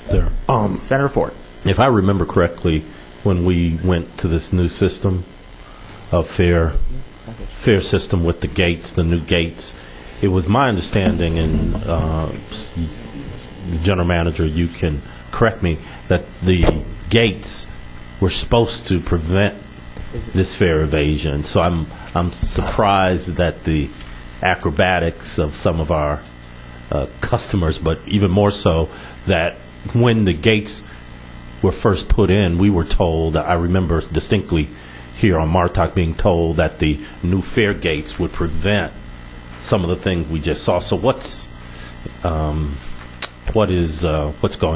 There. Senator Fort. If I remember correctly, when we went to this new system of fare system with the gates, the new gates, it was my understanding, and the general manager, you can correct me, that the gates were supposed to prevent this fare evasion. So I'm surprised that the acrobatics of some of our customers, but even more so that when the gates were first put in, we were told, I remember distinctly here on Martoc being told that the new fare gates would prevent some of the things we just saw. So what's going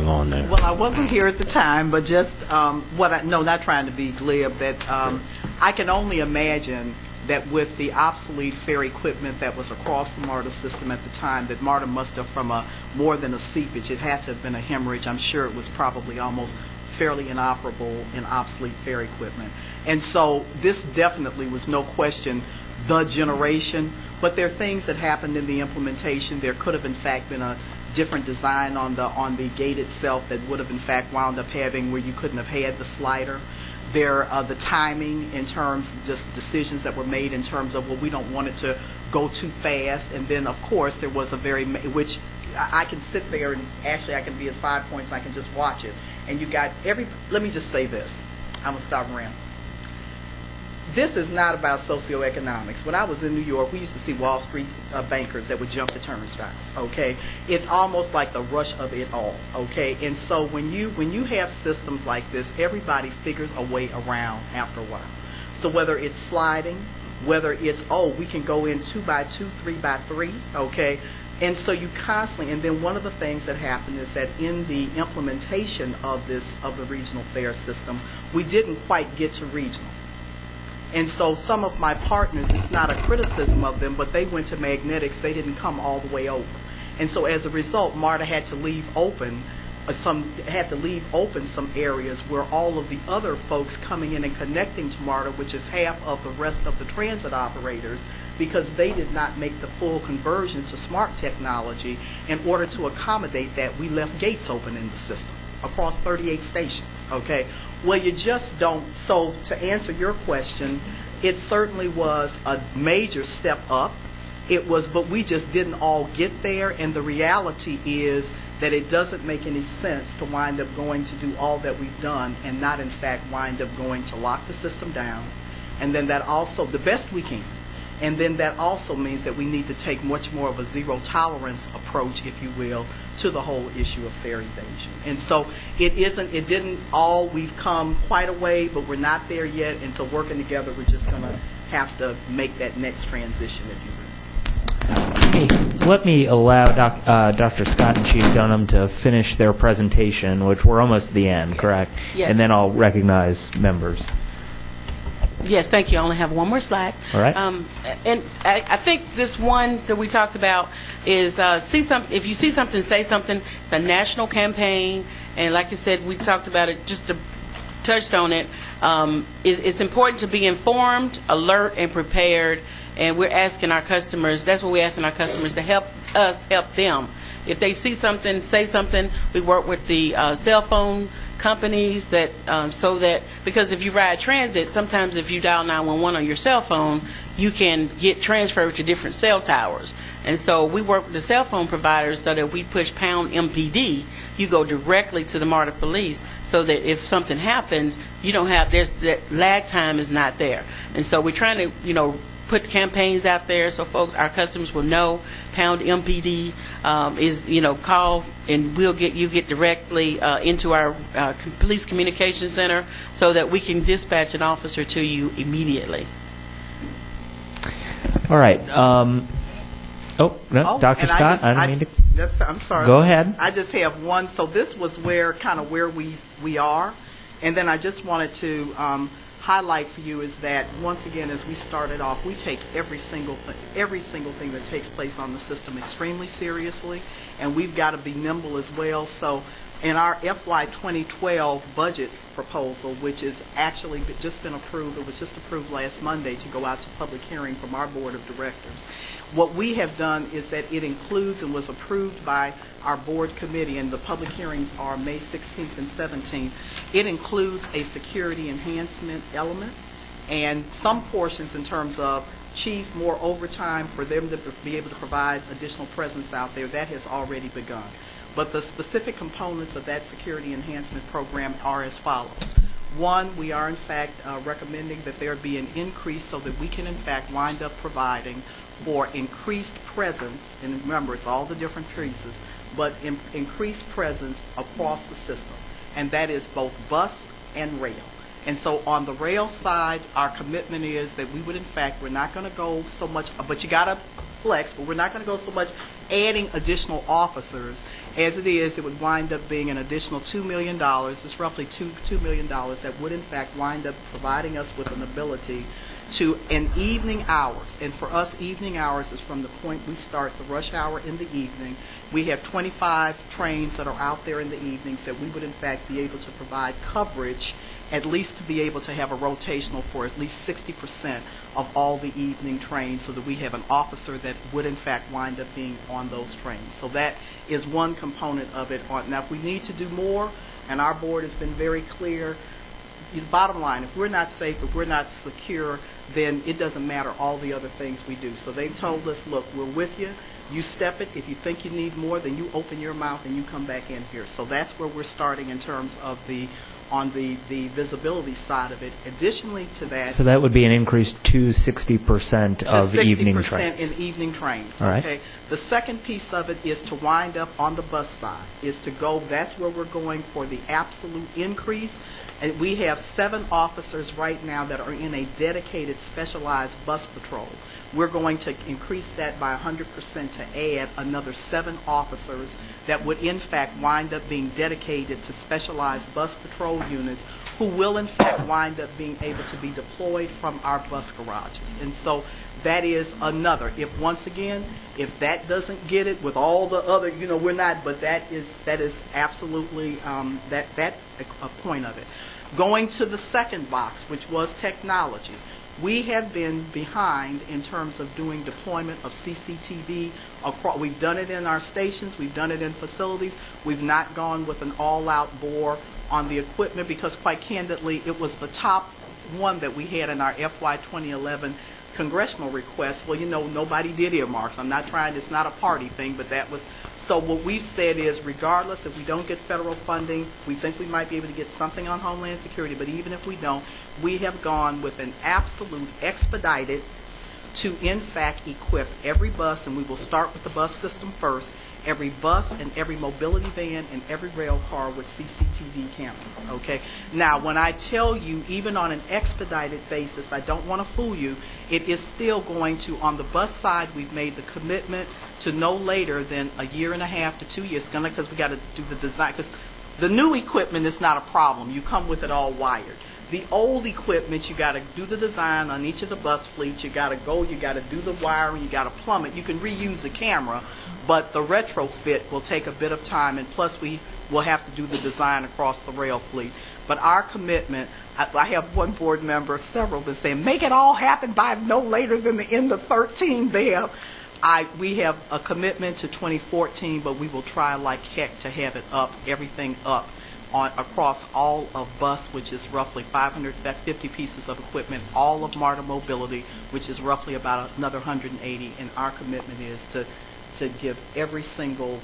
on there? Well, I wasn't here at the time, but just not trying to be glib, that I can only imagine that with the obsolete fare equipment that was across the MARTA system at the time, that MARTA must have, from more than a seepage, it had to have been a hemorrhage. I'm sure it was probably almost fairly inoperable and obsolete fare equipment. And so this definitely was no question the generation, but there are things that happened in the implementation. There could have in fact been a different design on the gate itself that would have in fact wound up having where you couldn't have had the slider. The timing in terms of just decisions that were made in terms of, well, we don't want it to go too fast. And then of course there was which I can sit there and actually I can be at 5 Points, I can just watch it. And you got let me just say this. I'm going to stop rambling. This is not about socioeconomics. When I was in New York, we used to see Wall Street bankers that would jump the turnstiles, okay? It's almost like the rush of it all, okay? And so when you have systems like this, everybody figures a way around after a while. So whether it's sliding, whether it's, oh, we can go in 2 by 2, 3 by 3, okay? And so you constantly, and then one of the things that happened is that in the implementation of the regional fair system, we didn't quite get to regional. And so some of my partners, it's not a criticism of them, but they went to magnetics, they didn't come all the way over. And so as a result, MARTA had to leave open some areas where all of the other folks coming in and connecting to MARTA, which is half of the rest of the transit operators, because they did not make the full conversion to smart technology. In order to accommodate that, we left gates open in the system across 38 stations, okay? Well, you just don't. So to answer your question, it certainly was a major step up. It was, but we just didn't all get there, and the reality is that it doesn't make any sense to wind up going to do all that we've done and not in fact wind up going to lock the system down, and then that also, the best we can, and then that also means that we need to take much more of a zero tolerance approach, if you will, to the whole issue of fare evasion. And so we've come quite a way, but we're not there yet, and so working together, we're just going to have to make that next transition, if you will. Hey, let me allow Dr. Scott and Chief Dunham to finish their presentation, which we're almost at the end, correct? Yes. And then I'll recognize members. Yes, thank you. I only have one more slide. All right. And I think this one that we talked about is if you see something, say something. It's a national campaign, and like you said, we talked about it, just to touched on it. It's important to be informed, alert, and prepared, and we're asking our customers, that's what we're asking our customers, to help us help them. If they see something, say something. We work with the cell phone companies that because if you ride transit, sometimes if you dial 911 on your cell phone, you can get transferred to different cell towers. And so we work with the cell phone providers so that if we push pound MPD, you go directly to the MARTA police, so that if something happens, you don't have, that lag time is not there. And so we're trying to, put campaigns out there so our customers will know pound MPD is, call, and we'll get directly into our police communication center so that we can dispatch an officer to you immediately. All right. Dr. Scott, I didn't mean to. I'm sorry. Go ahead. I just have one. So this was where we are, and then I just wanted to highlight for you is that once again, as we started off, we take every single thing that takes place on the system extremely seriously, and we've got to be nimble as well. So in our FY 2012 budget proposal, which is actually just been approved, it was just approved last Monday to go out to public hearing from our board of directors. What we have done is that it includes and was approved by our board committee, and the public hearings are May 16th and 17th. It includes a security enhancement element and some portions in terms of chief, more overtime for them to be able to provide additional presence out there. That has already begun. But the specific components of that security enhancement program are as follows. One, we are in fact recommending that there be an increase so that we can in fact wind up providing for increased presence, and remember it's all the different pieces, but increased presence across the system, and that is both bus and rail. And so on the rail side, our commitment is that we would in fact, we're not going to go so much, but you got to flex, but we're not going to go so much adding additional officers as it is. It would wind up being an additional $2 million. It's roughly $2 million that would in fact wind up providing us with an ability to, in evening hours, and for us evening hours is from the point we start the rush hour in the evening. We have 25 trains that are out there in the evenings that we would in fact be able to provide coverage, at least to be able to have a rotational for at least 60% of all the evening trains, so that we have an officer that would in fact wind up being on those trains. So that is one component of it. Now if we need to do more, and our board has been very clear, bottom line, if we're not safe, if we're not secure, then it doesn't matter all the other things we do. So they've told us, look, we're with you. You step it. If you think you need more, then you open your mouth and you come back in here. So that's where we're starting in terms of on the visibility side of it. Additionally to that, So that would be an increase to 60% of evening trains. 60% in evening trains. All right. Okay. The second piece of it is to wind up on the bus side. That's where we're going for the absolute increase. And we have 7 officers right now that are in a dedicated specialized bus patrol. We're going to increase that by 100% to add another 7 officers that would in fact wind up being dedicated to specialized bus patrol units who will in fact wind up being able to be deployed from our bus garages. And so that is another. If that doesn't get it with all the other, we're not, but that is absolutely that a point of it. Going to the second box, which was technology. We have been behind in terms of doing deployment of CCTV. We've done it in our stations. We've done it in facilities. We've not gone with an all-out bore on the equipment because, quite candidly, it was the top one that we had in our FY 2011 congressional request. Well, nobody did earmarks. It's not a party thing, but that was. So what we've said is, regardless, if we don't get federal funding, we think we might be able to get something on Homeland Security, but even if we don't, we have gone with an absolute expedited to, in fact, equip every bus, and we will start with the bus system first, every bus and every mobility van and every rail car with CCTV cameras, okay? Now, when I tell you, even on an expedited basis, I don't want to fool you, it is still going to, on the bus side, we've made the commitment to no later than a year and a half to 2 years, because we got to do the design, because the new equipment is not a problem. You come with it all wired. The old equipment, you got to do the design on each of the bus fleets. You got to do the wiring, you got to plumb it. You can reuse the camera, but the retrofit will take a bit of time, and plus we will have to do the design across the rail fleet. But our commitment, I have one board member, several of us saying, make it all happen by no later than the end of 13, Bev. We have a commitment to 2014, but we will try like heck to have it up, everything up. Across all of bus, which is roughly 550 pieces of equipment, all of MARTA Mobility, which is roughly about another 180, and our commitment is to give every single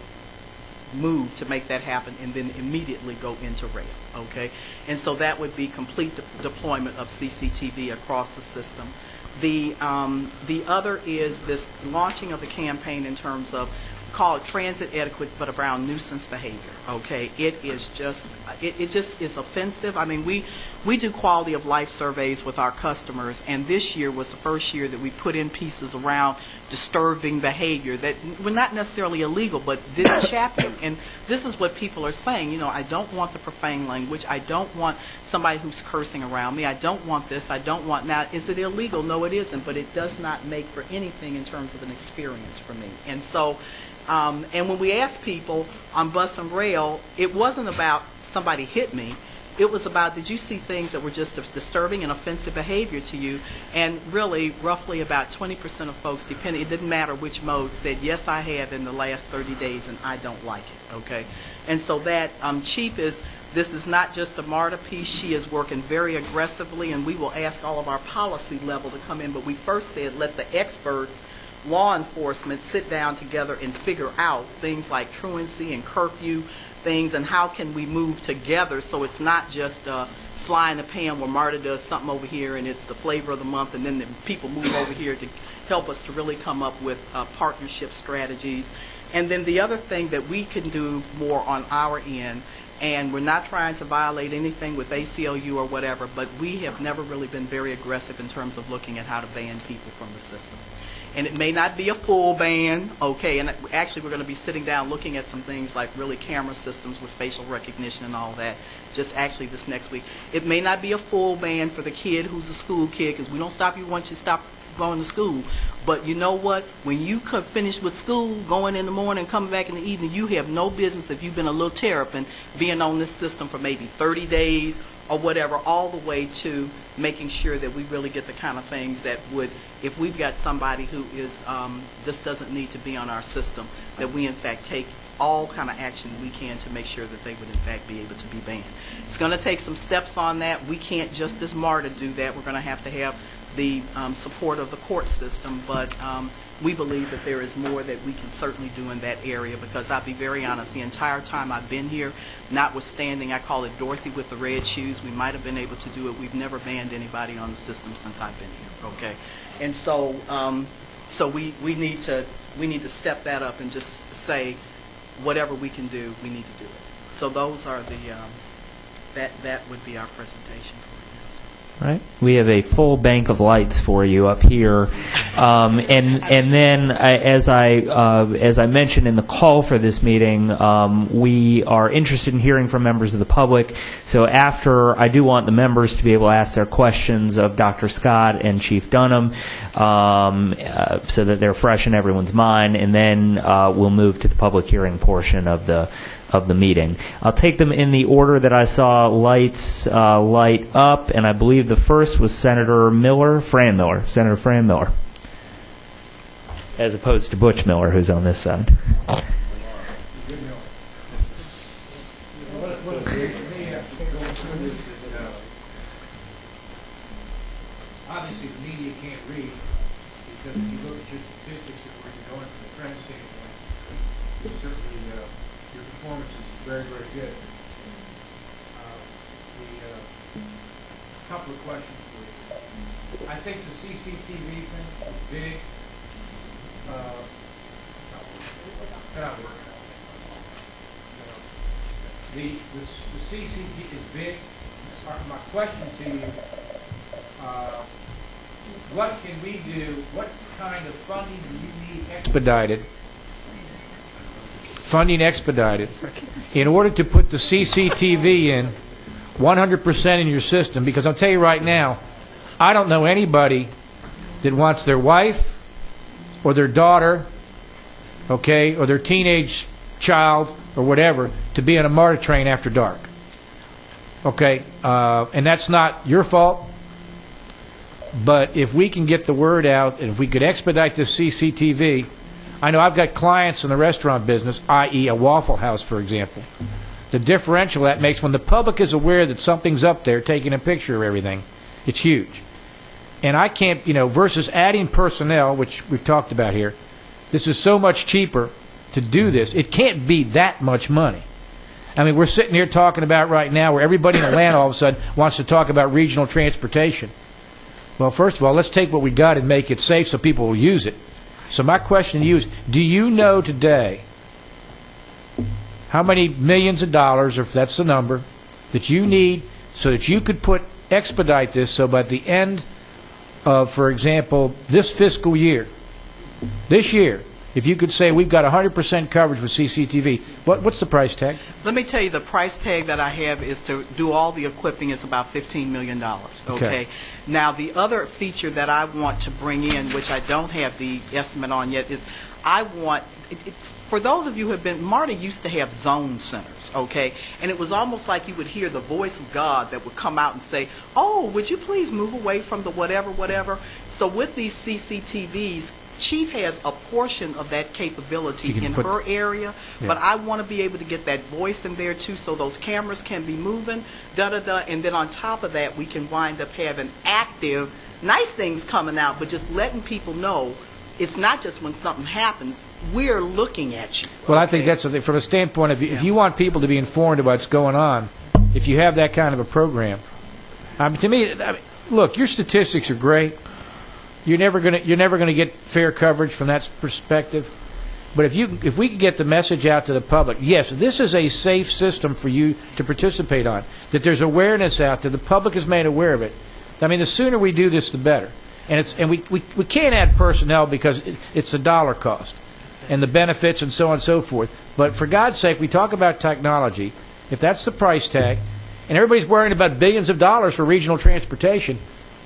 move to make that happen and then immediately go into rail, okay? And so that would be complete deployment of CCTV across the system. The other is this launching of the campaign in terms of, call it transit etiquette, but around nuisance behavior, okay? It just is offensive. I mean, we do quality of life surveys with our customers, and this year was the first year that we put in pieces around disturbing behavior that were not necessarily illegal, but didn't chapen. And this is what people are saying, I don't want the profane language. I don't want somebody who's cursing around me. I don't want this. I don't want. Now, is it illegal? No, it isn't, but it does not make for anything in terms of an experience for me. And so, and when we asked people on bus and rail, it wasn't about somebody hit me. It was about, did you see things that were just disturbing and offensive behavior to you? And really, roughly about 20% of folks, it didn't matter which mode, said, yes, I have in the last 30 days, and I don't like it, okay? And so that Chief this is not just a MARTA piece. She is working very aggressively, and we will ask all of our policy level to come in, but we first said, let the experts, law enforcement, sit down together and figure out things like truancy and curfew things, and how can we move together so it's not just fly in the pan where MARTA does something over here and it's the flavor of the month, and then the people move over here to help us to really come up with partnership strategies. And then the other thing that we can do more on our end, and we're not trying to violate anything with ACLU or whatever, but we have never really been very aggressive in terms of looking at how to ban people from the system. And it may not be a full ban, okay, and actually we're going to be sitting down looking at some things like really camera systems with facial recognition and all that, just actually this next week. It may not be a full ban for the kid who's a school kid, because we don't stop you once you stop going to school. But you know what? When you finish with school, going in the morning, coming back in the evening, you have no business, if you've been a little terrapin, being on this system for maybe 30 days or whatever, all the way to making sure that we really get the kind of things that would, if we've got somebody who is just doesn't need to be on our system, that we in fact take all kind of action we can to make sure that they would in fact be able to be banned. It's going to take some steps on that. We can't just as MARTA do that. We're going to have the support of the court system, but we believe that there is more that we can certainly do in that area, because I'll be very honest, the entire time I've been here, notwithstanding, I call it Dorothy with the red shoes, we might have been able to do it. We've never banned anybody on the system since I've been here, okay? And so, we need to step that up and just say, whatever we can do, we need to do it. So those are the, that would be our presentation. Right. We have a full bank of lights for you up here, and then as I mentioned in the call for this meeting, we are interested in hearing from members of the public. So after, I do want the members to be able to ask their questions of Dr. Scott and Chief Dunham, so that they're fresh in everyone's mind, and then we'll move to the public hearing portion of the meeting. I'll take them in the order that I saw lights light up, and I believe the first was Senator Fran Miller, as opposed to Butch Miller, who's on this side. Obviously, the media can't read, because if you look at your statistics and where you're going from the trend standpoint, certainly your performance is very, very good. Couple of questions for you. I think the CCTV thing is big. Not working. The CCTV is big. My question to you, what can we do, what kind of funding do you need expedited, in order to put the CCTV in 100% in your system? Because I'll tell you right now, I don't know anybody that wants their wife or their daughter, okay, or their teenage child or whatever to be on a MARTA train after dark. Okay, and that's not your fault. But if we can get the word out, and if we could expedite this CCTV, I know I've got clients in the restaurant business, i.e. a Waffle House, for example. The differential that makes when the public is aware that something's up there taking a picture of everything, it's huge. And I can't, versus adding personnel, which we've talked about here, this is so much cheaper to do this. It can't be that much money. I mean, we're sitting here talking about right now where everybody in Atlanta all of a sudden wants to talk about regional transportation. Well, first of all, let's take what we got and make it safe so people will use it. So my question to you is, do you know today how many millions of dollars, or if that's the number, that you need so that you could expedite this, so by the end of, for example, this fiscal year, this year, if you could say we've got 100% coverage with CCTV, what's the price tag? Let me tell you, the price tag that I have is to do all the equipping is about $15 million, okay? Now, the other feature that I want to bring in, which I don't have the estimate on yet, is I want, for those of you who have been, MARTA used to have zone centers, okay? And it was almost like you would hear the voice of God that would come out and say, oh, would you please move away from the whatever. So with these CCTVs, Chief has a portion of that capability in her area, but I want to be able to get that voice in there too, so those cameras can be moving, and then on top of that, we can wind up having active, nice things coming out, but just letting people know it's not just when something happens, we're looking at you. Well, okay? I think that's from a standpoint of, if you want people to be informed about what's going on, if you have that kind of a program, to me, look, your statistics are great. You're never gonna get fair coverage from that perspective. But if we could get the message out to the public, yes, this is a safe system for you to participate on, that there's awareness out there, the public is made aware of it. I mean, the sooner we do this, the better. And we can't add personnel because it's a dollar cost, and the benefits and so on and so forth. But for God's sake, we talk about technology. If that's the price tag, and everybody's worrying about billions of dollars for regional transportation,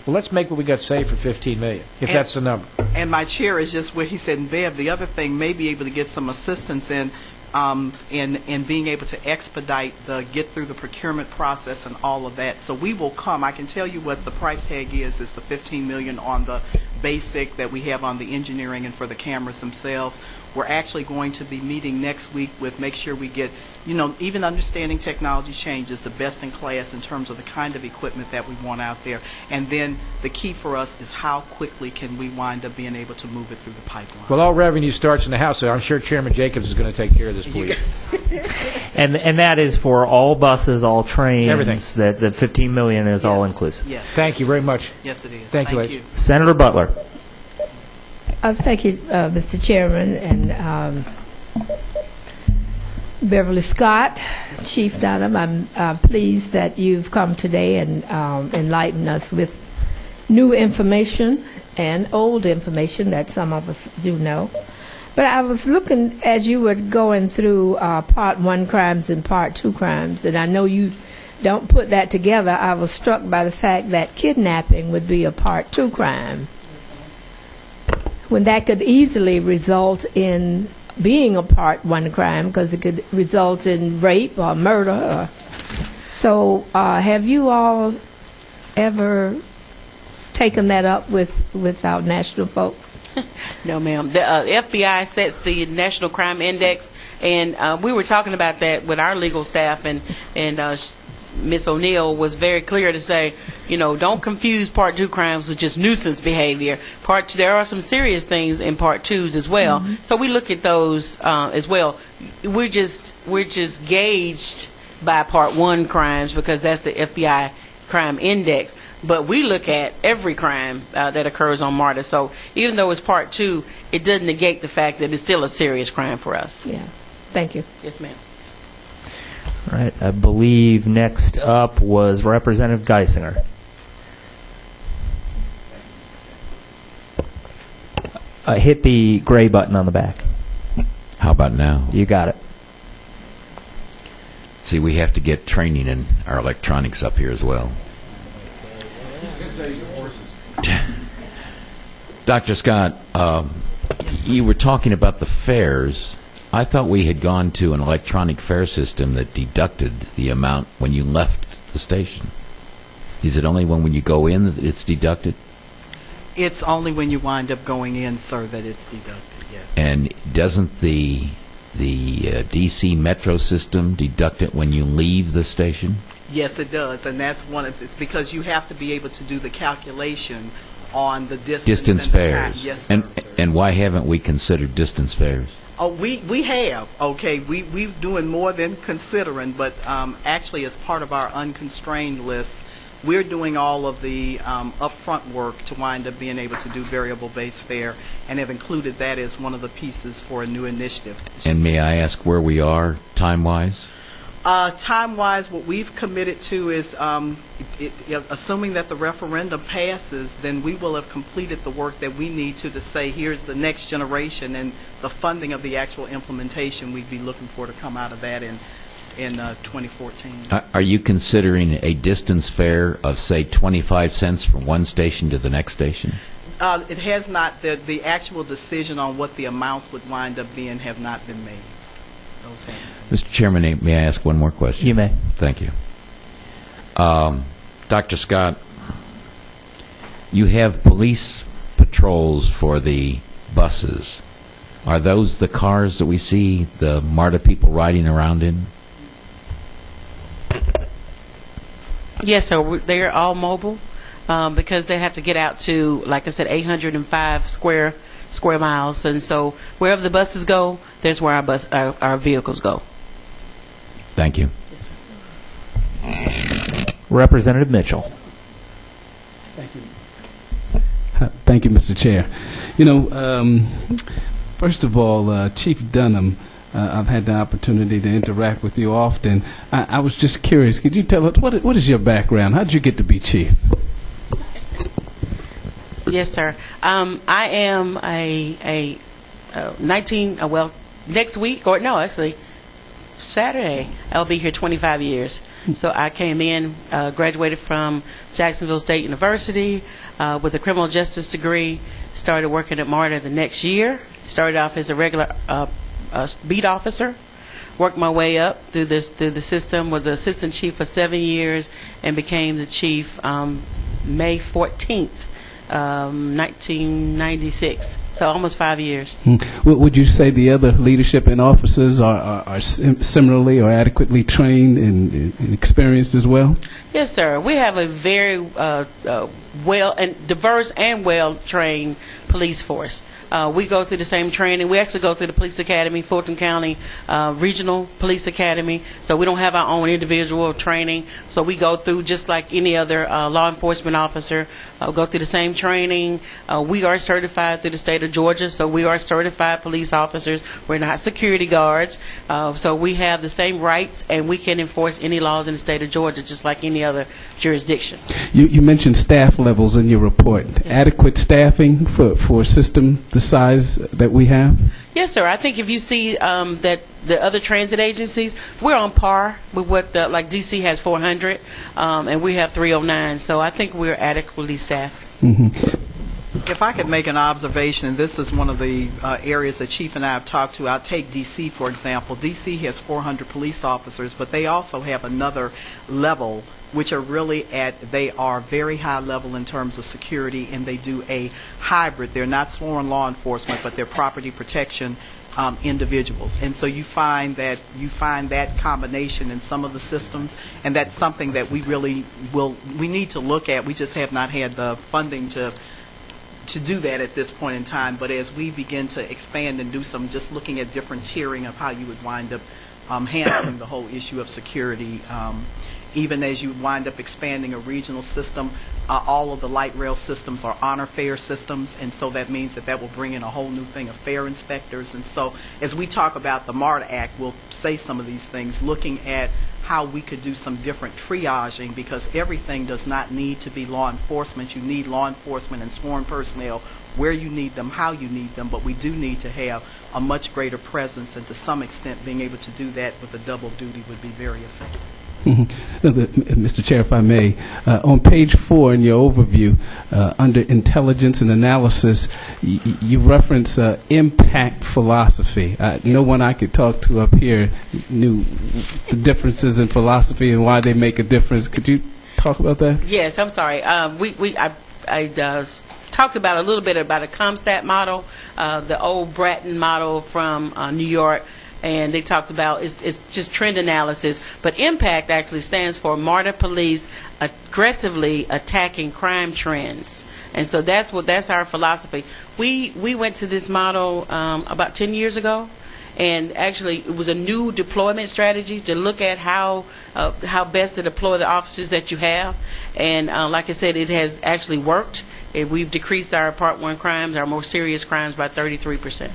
well, let's make what we got saved for $15 million, if that's the number. And my chair is just where he said, and Bev, the other thing may be able to get some assistance in being able to expedite get through the procurement process and all of that. So we will come. I can tell you what the price tag is the $15 million on the basic that we have on the engineering and for the cameras themselves. We're actually going to be meeting next week with make sure we get, even understanding technology changes, the best in class in terms of the kind of equipment that we want out there. And then the key for us is how quickly can we wind up being able to move it through the pipeline. Well, all revenue starts in the House, so I'm sure Chairman Jacobs is going to take care of this for you. And that is for all buses, all trains. Everything. That the $15 million is all inclusive. Yes. Thank you very much. Yes, it is. Thank you. Senator Butler. Thank you, Mr. Chairman, and Beverly Scott, Chief Dunham. I'm pleased that you've come today and enlightened us with new information and old information that some of us do know. But I was looking as you were going through Part 1 crimes and Part 2 crimes, and I know you don't put that together. I was struck by the fact that kidnapping would be a Part 2 crime, when that could easily result in being a Part 1 crime, because it could result in rape or murder. So have you all ever taken that up with our national folks? No, ma'am. The FBI sets the National Crime Index, and we were talking about that with our legal staff, and Ms. O'Neill was very clear to say, don't confuse Part 2 crimes with just nuisance behavior. Part 2, there are some serious things in Part 2s as well. Mm-hmm. So we look at those as well. We're just gauged by Part 1 crimes because that's the FBI crime index. But we look at every crime that occurs on MARTA. So even though it's Part 2, it doesn't negate the fact that it's still a serious crime for us. Yeah. Thank you. Yes, ma'am. All right. I believe next up was Representative Geisinger. Hit the gray button on the back. How about now? You got it. See, we have to get training in our electronics up here as well. Dr. Scott, you were talking about the fares. I thought we had gone to an electronic fare system that deducted the amount when you left the station. Is it only when you go in that it's deducted? It's only when you wind up going in, sir, that it's deducted, yes. And doesn't the D.C. Metro system deduct it when you leave the station? Yes, it does, and that's it's because you have to be able to do the calculation on the distance and fares. The time. Yes, sir. And why haven't we considered distance fares? Oh, we have. Okay, we're doing more than considering, but actually as part of our unconstrained list, we're doing all of the upfront work to wind up being able to do variable-based fare, and have included that as one of the pieces for a new initiative. And may I ask where we are time-wise? Time-wise, what we've committed to is, assuming that the referendum passes, then we will have completed the work that we need to say, here's the next generation, and the funding of the actual implementation we'd be looking for to come out of that in 2014. Are you considering a distance fare of, say, 25 cents from one station to the next station? It has not. The actual decision on what the amounts would wind up being have not been made. Mr. Chairman, may I ask one more question? You may. Thank you. Dr. Scott, you have police patrols for the buses. Are those the cars that we see the MARTA people riding around in? Yes, sir. They're all mobile because they have to get out to, like I said, 805 square miles, and so wherever the buses go, there's where our vehicles go. Thank you. Yes, sir. Representative Mitchell. Thank you. Thank you, Mr. Chair. First of all, Chief Dunham, I've had the opportunity to interact with you often. I was just curious, could you tell us, what is your background? How did you get to be chief? Yes, sir. I am next week, or no, actually, Saturday, I'll be here 25 years. So I came in, graduated from Jacksonville State University with a criminal justice degree, started working at MARTA the next year, started off as a regular beat officer, worked my way up through the system, was the assistant chief for 7 years, and became the chief May 14th, 1996. So almost 5 years. Would you say the other leadership and officers are similarly or adequately trained and experienced as well? Yes, sir. We have a very well and diverse and well-trained police force. We go through the same training. We actually go through the police academy, Fulton County Regional Police Academy. So we don't have our own individual training. So we go through just like any other law enforcement officer. Go through the same training. We are certified through the state of Georgia. So we are certified police officers. We're not security guards. So we have the same rights, and we can enforce any laws in the state of Georgia just like any other jurisdiction. You mentioned staff levels in your report. Yes. Adequate staffing for a system the size that we have? Yes, sir. I think if you see that the other transit agencies, we're on par with what like DC has 400, and we have 309. So I think we're adequately staffed. If I could make an observation, and this is one of the areas that Chief and I have talked to. I'll take D.C., for example. D.C. has 400 police officers, but they also have another level, which are really they are very high level in terms of security, and they do a hybrid. They're not sworn law enforcement, but they're property protection individuals. And so you find that combination in some of the systems, and that's something that we really we need to look at. We just have not had the funding to do that at this point in time. But as we begin to expand and do some, just looking at different tiering of how you would wind up handling the whole issue of security, even as you wind up expanding a regional system, all of the light rail systems are honor fare systems, and so that means that will bring in a whole new thing of fare inspectors. And so as we talk about the MARTA Act, we'll say some of these things, looking at how we could do some different triaging, because everything does not need to be law enforcement. You need law enforcement and sworn personnel where you need them, how you need them, but we do need to have a much greater presence, and to some extent being able to do that with a double duty would be very effective. Mr. Chair, if I may, on page 4 in your overview, under intelligence and analysis, you reference impact philosophy. No one I could talk to up here knew the differences in philosophy and why they make a difference. Could you talk about that? Yes, I'm sorry. I talked about a little bit about a ComStat model, the old Bratton model from New York. And they talked about it's just trend analysis, but impact actually stands for MARTA police aggressively attacking crime trends, and so that's our philosophy. We went to this model about 10 years ago, and actually it was a new deployment strategy to look at how best to deploy the officers that you have, and like I said, it has actually worked. We've decreased our Part 1 crimes, our more serious crimes, by 33%.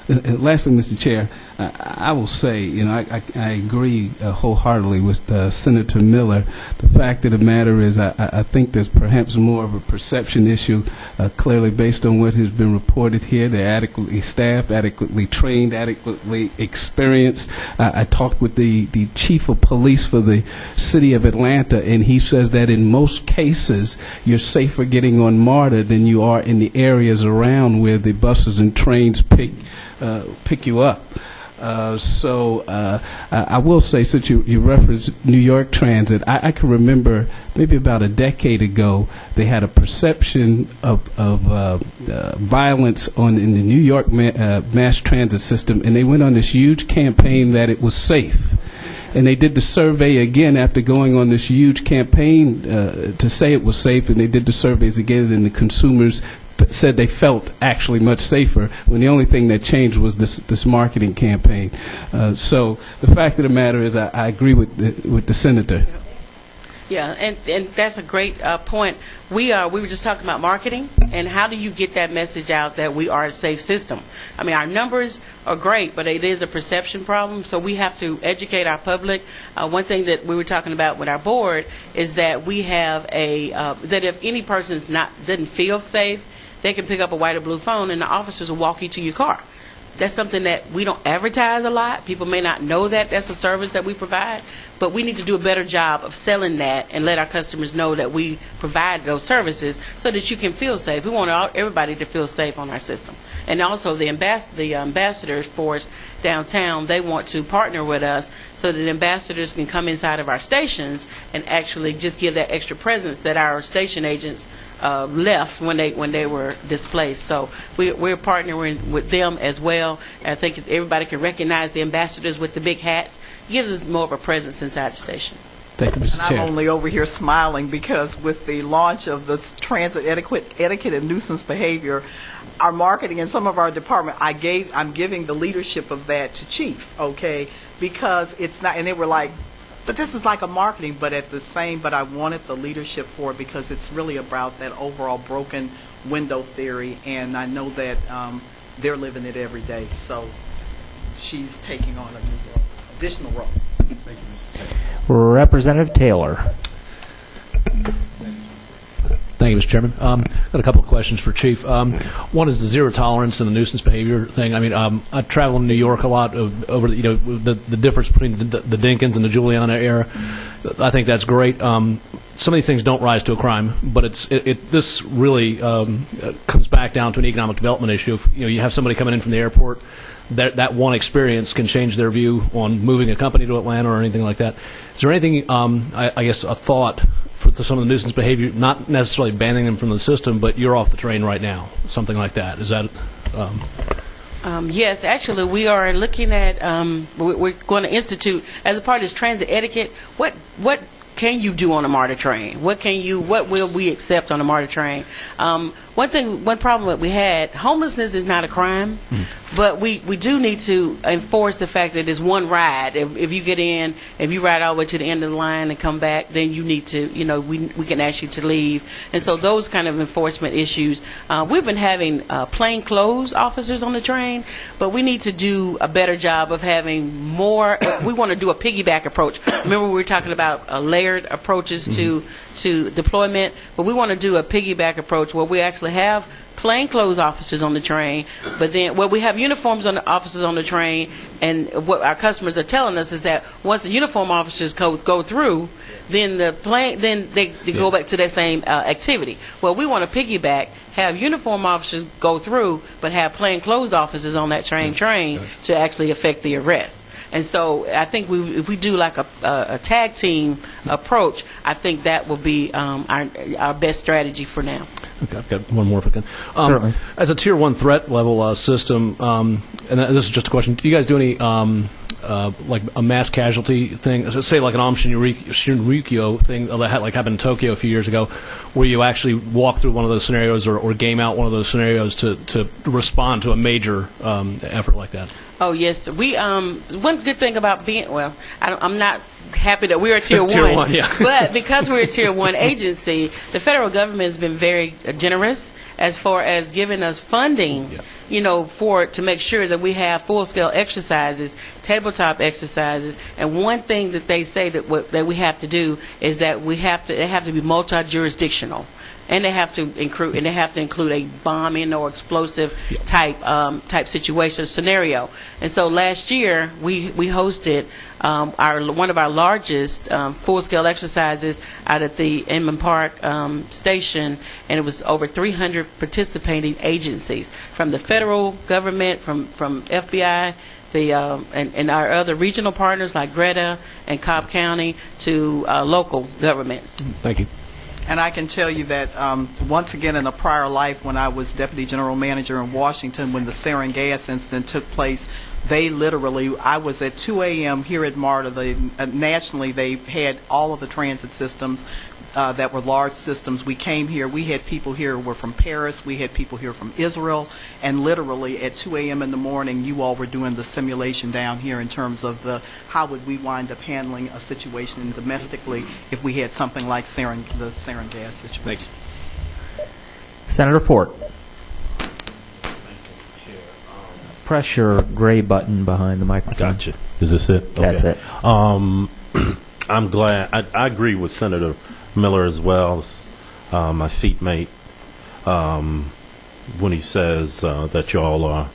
Lastly, Mr. Chair, I will say, I agree wholeheartedly with Senator Miller. The fact of the matter is I think there's perhaps more of a perception issue, clearly based on what has been reported here. They're adequately staffed, adequately trained, adequately experienced. I talked with the chief of police for the city of Atlanta, and he says that in most cases you're safer getting on MARTA than you are in the areas around where the buses and trains pick you up. So I will say, since you referenced New York Transit, I can remember maybe about a decade ago they had a perception of violence in the New York mass transit system, and they went on this huge campaign that it was safe. And they did the survey again after going on this huge campaign to say it was safe, and they did the surveys again, and the consumers said they felt actually much safer, when the only thing that changed was this marketing campaign. So the fact of the matter is I agree with the senator. Yeah, and that's a great point. We were just talking about marketing, and how do you get that message out that we are a safe system? I mean, our numbers are great, but it is a perception problem, so we have to educate our public. One thing that we were talking about with our board is that we have that if any person doesn't feel safe, they can pick up a white or blue phone, and the officers will walk you to your car. That's something that we don't advertise a lot. People may not know that that's a service that we provide, but we need to do a better job of selling that and let our customers know that we provide those services so that you can feel safe. We want everybody to feel safe on our system. And also the ambassadors for us downtown, they want to partner with us so that ambassadors can come inside of our stations and actually just give that extra presence that our station agents left when they were displaced. So we're partnering with them as well. I think if everybody can recognize the ambassadors with the big hats, it gives us more of a presence inside the station. Thank you, Mr. And Chair. I'm only over here smiling because with the launch of the transit etiquette and nuisance behavior, our marketing and some of our department, I'm giving the leadership of that to Chief, okay? Because it's not, and they were like, but this is like a marketing, but I wanted the leadership for it because it's really about that overall broken window theory, and I know that they're living it every day. So she's taking on a new role, additional role. Thank you, Mr. Chair. Representative Taylor. Thank you, Mr. Chairman. Got a couple of questions for Chief. One is the zero tolerance and the nuisance behavior thing. I mean, I travel in New York a lot over the difference between the Dinkins and the Juliana era. I think that's great. Some of these things don't rise to a crime, but this really comes back down to an economic development issue. If, you have somebody coming in from the airport, that one experience can change their view on moving a company to Atlanta or anything like that. Is there anything, I guess, a thought for some of the nuisance behavior, not necessarily banning them from the system, but you're off the train right now, something like that? Is that? Yes, actually, we are looking at. We're going to institute as a part of this transit etiquette. What can you do on a MARTA train? What will we accept on a MARTA train? One problem that we had: homelessness is not a crime, but we do need to enforce the fact that it's one ride. If you get in, if you ride all the way to the end of the line and come back, then you need to, we can ask you to leave. And so those kind of enforcement issues. We've been having plainclothes officers on the train, but we need to do a better job of having more. We want to do a piggyback approach. Remember, we were talking about layered approaches to deployment, but we want to do a piggyback approach where we actually have plainclothes officers on the train, but then we have uniforms on the officers on the train, and what our customers are telling us is that once the uniform officers go through, then they go back to that same activity. Well, we want to piggyback, have uniform officers go through, but have plainclothes officers on that train to actually affect the arrest. And so I think if we do like a tag team approach, I think that will be our best strategy for now. Okay, I've got one more if I can. Certainly. As a Tier 1 threat level system, and this is just a question, do you guys do any like a mass casualty thing, say like an Shinrikyo thing like happened in Tokyo a few years ago, where you actually walk through one of those scenarios or game out one of those scenarios to respond to a major effort like that? Oh, yes. We one good thing about I'm not happy that we're a Tier 1, yeah. But because we're a Tier 1 agency, the federal government has been very generous as far as giving us funding, to make sure that we have full-scale exercises, tabletop exercises. And one thing that they say that we have to do is that they have to be multi-jurisdictional. And they have to include a bombing or explosive type situation scenario. And so last year we hosted one of our largest full-scale exercises out at the Inman Park station, and it was over 300 participating agencies from the federal government, from FBI, and our other regional partners like Greta and Cobb County, to local governments. Thank you. And I can tell you that once again, in a prior life, when I was Deputy General Manager in Washington, when the sarin gas incident took place, I was at 2 a.m. here at MARTA. Nationally, they had all of the transit systems that were large systems. We came here. We had people here who were from Paris. We had people here from Israel. And literally at 2 a.m. in the morning, you all were doing the simulation down here in terms of how would we wind up handling a situation domestically if we had something like the sarin gas situation. Senator Fort. Press your gray button behind the microphone. Gotcha. Is this it? Okay. That's it. I'm glad. I agree with Senator Miller as well, my seatmate, when he says that y'all are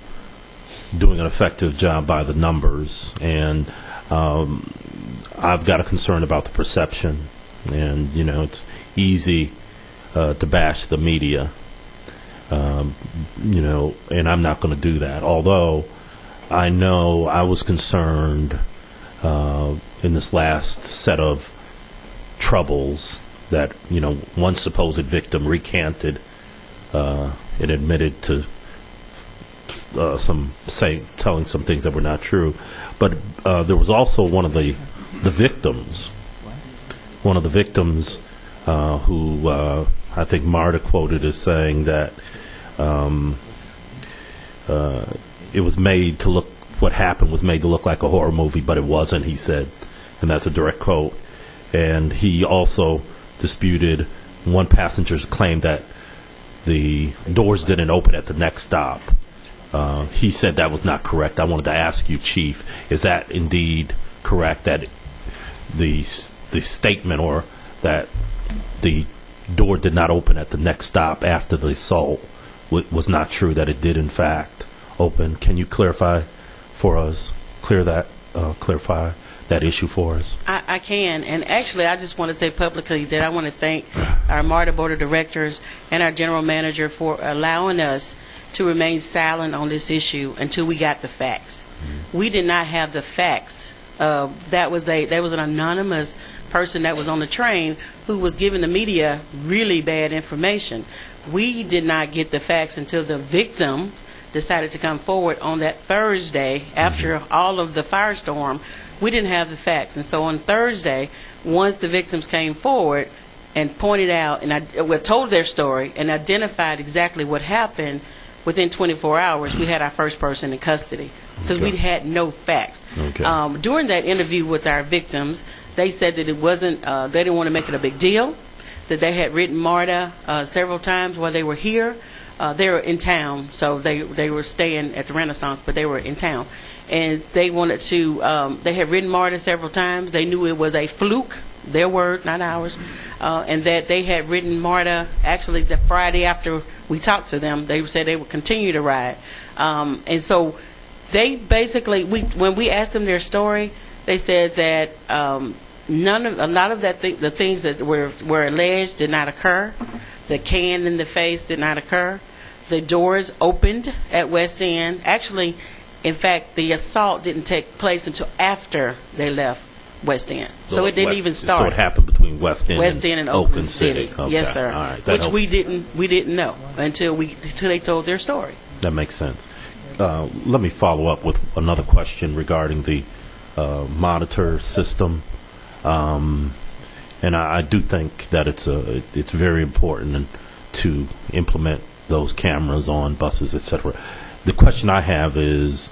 doing an effective job by the numbers, and I've got a concern about the perception. And it's easy to bash the media, and I'm not going to do that. Although I know I was concerned in this last set of troubles that one supposed victim recanted and admitted to telling some things that were not true. But there was also one of the victims. One of the victims who I think Marta quoted as saying that it was made to look, what happened was made to look like a horror movie, but it wasn't, he said. And that's a direct quote. And he also disputed one passenger's claim that the doors didn't open at the next stop. He said that was not correct. I wanted to ask you, Chief, is that indeed correct, that the statement, or that the door did not open at the next stop after the assault was not true, that it did in fact open? Can you clarify for us, clarify that issue for us? I can, and actually I just want to say publicly that I want to thank our MARTA Board of Directors and our General Manager for allowing us to remain silent on this issue until we got the facts. We did not have the facts. There was an anonymous person that was on the train who was giving the media really bad information. We did not get the facts until the victim decided to come forward on that Thursday after all of the firestorm. We didn't have the facts, and so on Thursday, once the victims came forward and pointed out and told their story and identified exactly what happened, within 24 hours, we had our first person in custody because we had no facts. During that interview with our victims, they said that it wasn't, they didn't want to make it a big deal, that they had written MARTA several times while they were here. They were in town, so they were staying at the Renaissance, but they were in town. And they wanted to, they had written MARTA several times. They knew it was a fluke, their word, not ours, and that they had written MARTA actually the Friday after we talked to them. They said they would continue to ride. And so they basically, when we asked them their story, they said that a lot of the things that were alleged did not occur. The can in the face did not occur. The doors opened at West End. Actually, in fact, the assault didn't take place until after they left West End. So it didn't even start. So it happened between West End and Oakland City. Okay. Yes, sir. All right. Which we didn't know until they told their story. That makes sense. Let me follow up with another question regarding the monitor system. And I do think that it's very important to implement those cameras on buses, etc. The question I have is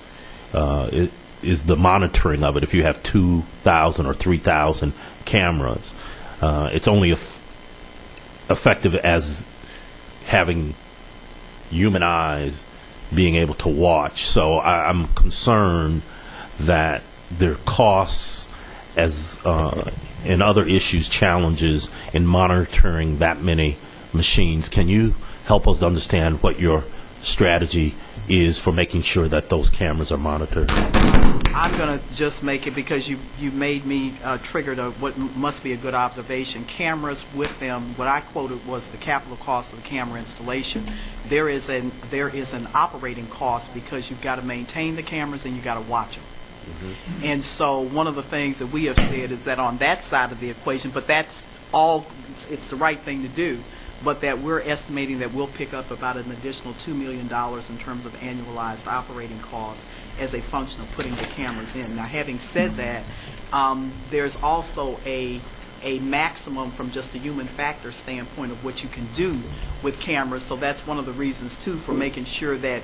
the monitoring of it. If you have 2,000 or 3,000 cameras, it's only effective as having human eyes being able to watch. So I'm concerned that there are costs as and other issues, challenges in monitoring that many machines. Can you help us understand what your strategy is for making sure that those cameras are monitored? I'm going to just make it because you made me triggered what must be a good observation. Cameras with them, what I quoted was the capital cost of the camera installation. There is an operating cost because you've got to maintain the cameras and you've got to watch them. And so one of the things that we have said is that on that side of the equation, but that's all, it's the right thing to do, but that we're estimating that we'll pick up about an additional $2 million in terms of annualized operating costs as a function of putting the cameras in. Now, having said that, there's also a maximum from just a human factor standpoint of what you can do with cameras. So that's one of the reasons, too, for making sure that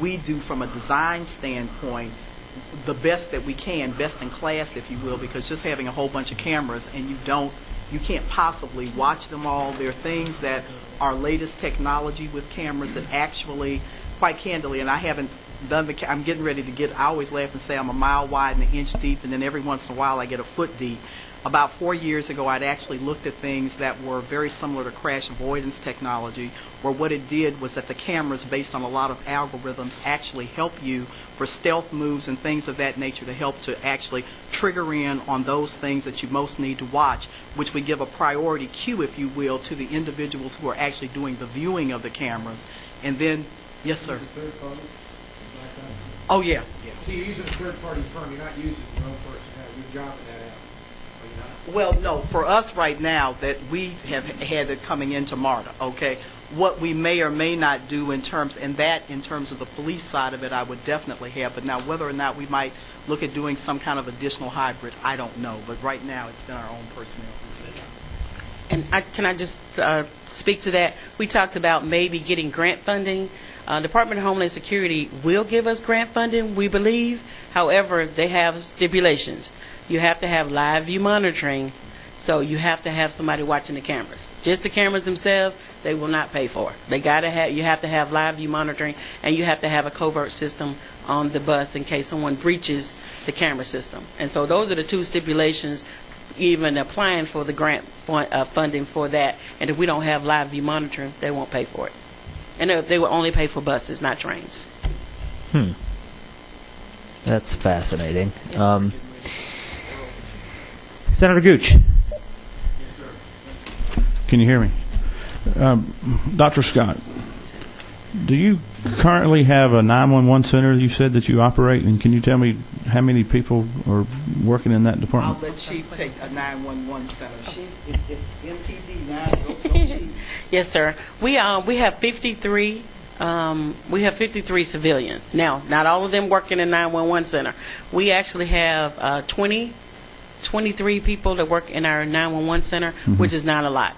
we do, from a design standpoint, the best that we can, best in class, if you will, because just having a whole bunch of cameras and you can't possibly watch them all. There are things that are latest technology with cameras that actually, quite candidly, and I haven't done I'm getting ready to I always laugh and say I'm a mile wide and an inch deep, and then every once in a while I get a foot deep. about 4 years ago, I'd actually looked at things that were very similar to crash avoidance technology, where what it did was that the cameras, based on a lot of algorithms, actually help you for stealth moves and things of that nature to help to actually trigger in on those things that you most need to watch, which would give a priority queue, if you will, to the individuals who are actually doing the viewing of the cameras. And then, yes, sir. Oh, yeah. So you're using a third-party firm. You're not using your own personnel. You're jobbing that out. Are you not? Well, no, for us right now that we have had it coming into MARTA, okay, what we may or may not do in terms of the police side of it, I would definitely have. But now whether or not we might look at doing some kind of additional hybrid, I don't know. But right now it's been our own personnel. And can I just speak to that? We talked about maybe getting grant funding. Department of Homeland Security will give us grant funding, we believe. However, they have stipulations. You have to have live view monitoring, so you have to have somebody watching the cameras. Just the cameras themselves, they will not pay for. You have to have live view monitoring, and you have to have a covert system on the bus in case someone breaches the camera system. And so those are the two stipulations, even applying for the grant funding for that. And if we don't have live view monitoring, they won't pay for it. And they will only pay for buses, not trains. That's fascinating. Senator Gooch. Can you hear me? Dr. Scott, do you currently have a 911 center you said that you operate, and can you tell me how many people are working in that department? I'll let Chief take a 911 center. It's MPD now. Go Chief. Yes, sir. We have 53. We have 53 civilians. Now, not all of them work in a 911 center. We actually have 23 people that work in our 911 center, which is not a lot.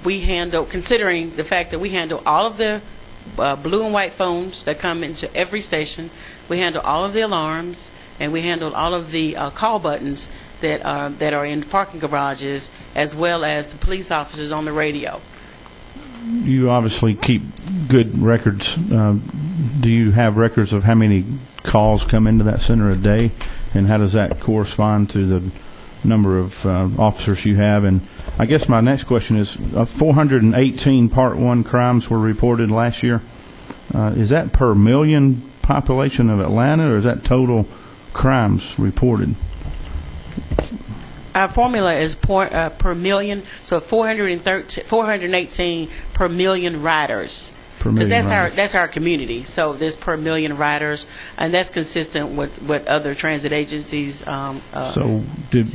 We handle, considering the fact that we handle all of the blue and white phones that come into every station, we handle all of the alarms, and we handle all of the call buttons that are in parking garages, as well as the police officers on the radio. You obviously keep good records. Do you have records of how many calls come into that center a day, and how does that correspond to the number of officers you have? And I guess my next question is, 418 Part 1 crimes were reported last year. Is that per million population of Atlanta, or is that total crimes reported? Our formula is per million, so 418 per million riders. Because that's our community. So there's per million riders, and that's consistent with other transit agencies. So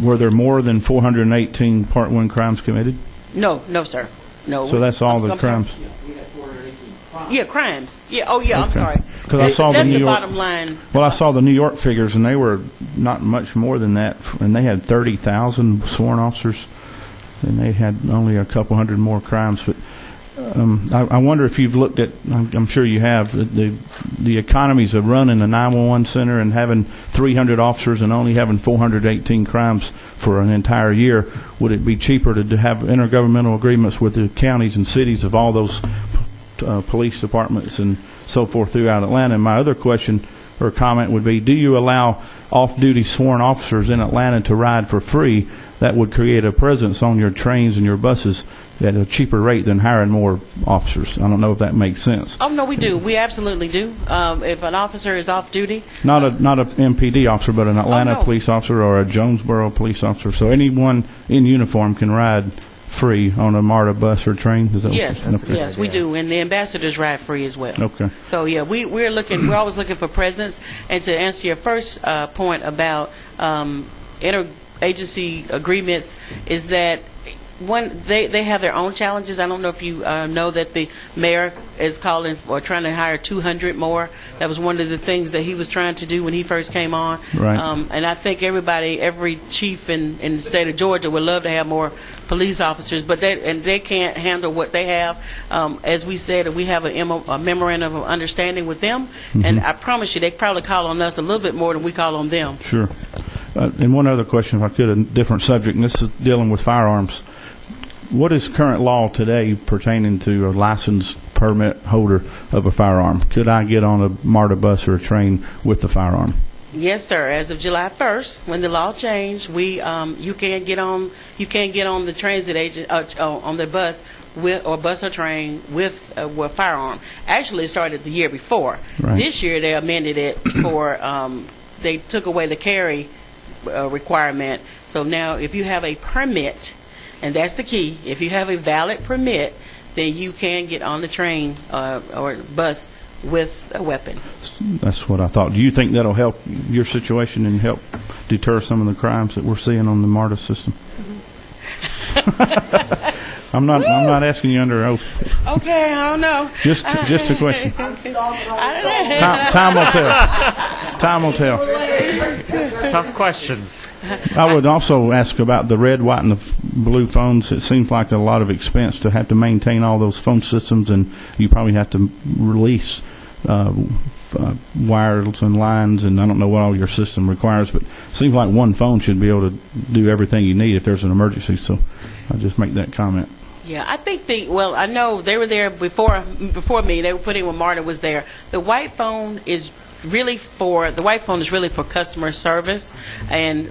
were there more than 418 Part 1 crimes committed? No, sir. No. So that's all the crimes? Yeah, crimes. Yeah. Oh, yeah. Okay. I'm sorry. Because I saw that's the New York bottom line. Well, I saw the New York figures, and they were not much more than that, and they had 30,000 sworn officers, and they had only a couple hundred more crimes. But I wonder if you've looked at, I'm sure you have, the economies of running a 911 center and having 300 officers and only having 418 crimes for an entire year. Would it be cheaper to have intergovernmental agreements with the counties and cities of all those police departments and so forth throughout Atlanta? And my other question or comment would be, do you allow off-duty sworn officers in Atlanta to ride for free? That would create a presence on your trains and your buses at a cheaper rate than hiring more officers. I don't know if that makes sense. Oh, no, we do. We absolutely do. If an officer is off duty. Not a MPD officer, but an Atlanta police officer or a Jonesboro police officer. So anyone in uniform can ride free on a MARTA bus or train? Is that yes, we do, and the ambassadors ride free as well. Okay. So yeah, we're always looking for presence. And to answer your first point about interagency agreements, is that they have their own challenges. I don't know if you know that the mayor is calling or trying to hire 200 more. That was one of the things that he was trying to do when he first came on. Right. And I think every chief in the state of Georgia would love to have more police officers, but they can't handle what they have. As we said, we have a memorandum of understanding with them, and I promise you, they probably call on us a little bit more than we call on them. Sure. And one other question, if I could, a different subject, and this is dealing with firearms. What is current law today pertaining to a licensed permit holder of a firearm? Could I get on a MARTA bus or a train with the firearm? Yes, sir. As of July 1st, when the law changed, you can't get on the transit agent on the bus bus or train with a firearm. Actually, it started the year before. Right. This year they amended it for they took away the carry requirement. So now, if you have a permit, and that's the key, if you have a valid permit, then you can get on the train or bus with a weapon. That's what I thought. Do you think that'll help your situation and help deter some of the crimes that we're seeing on the MARTA system? I'm not asking you under oath. Okay, I don't know. Just a question. Time will tell. Time will tell. Tough questions. I would also ask about the red, white, and the blue phones. It seems like a lot of expense to have to maintain all those phone systems, and you probably have to release wires and lines, and I don't know what all your system requires, but it seems like one phone should be able to do everything you need if there's an emergency. So I'll just make that comment. Yeah, I think I know they were there before me. They were putting when Marta was there. The white phone is really for customer service, and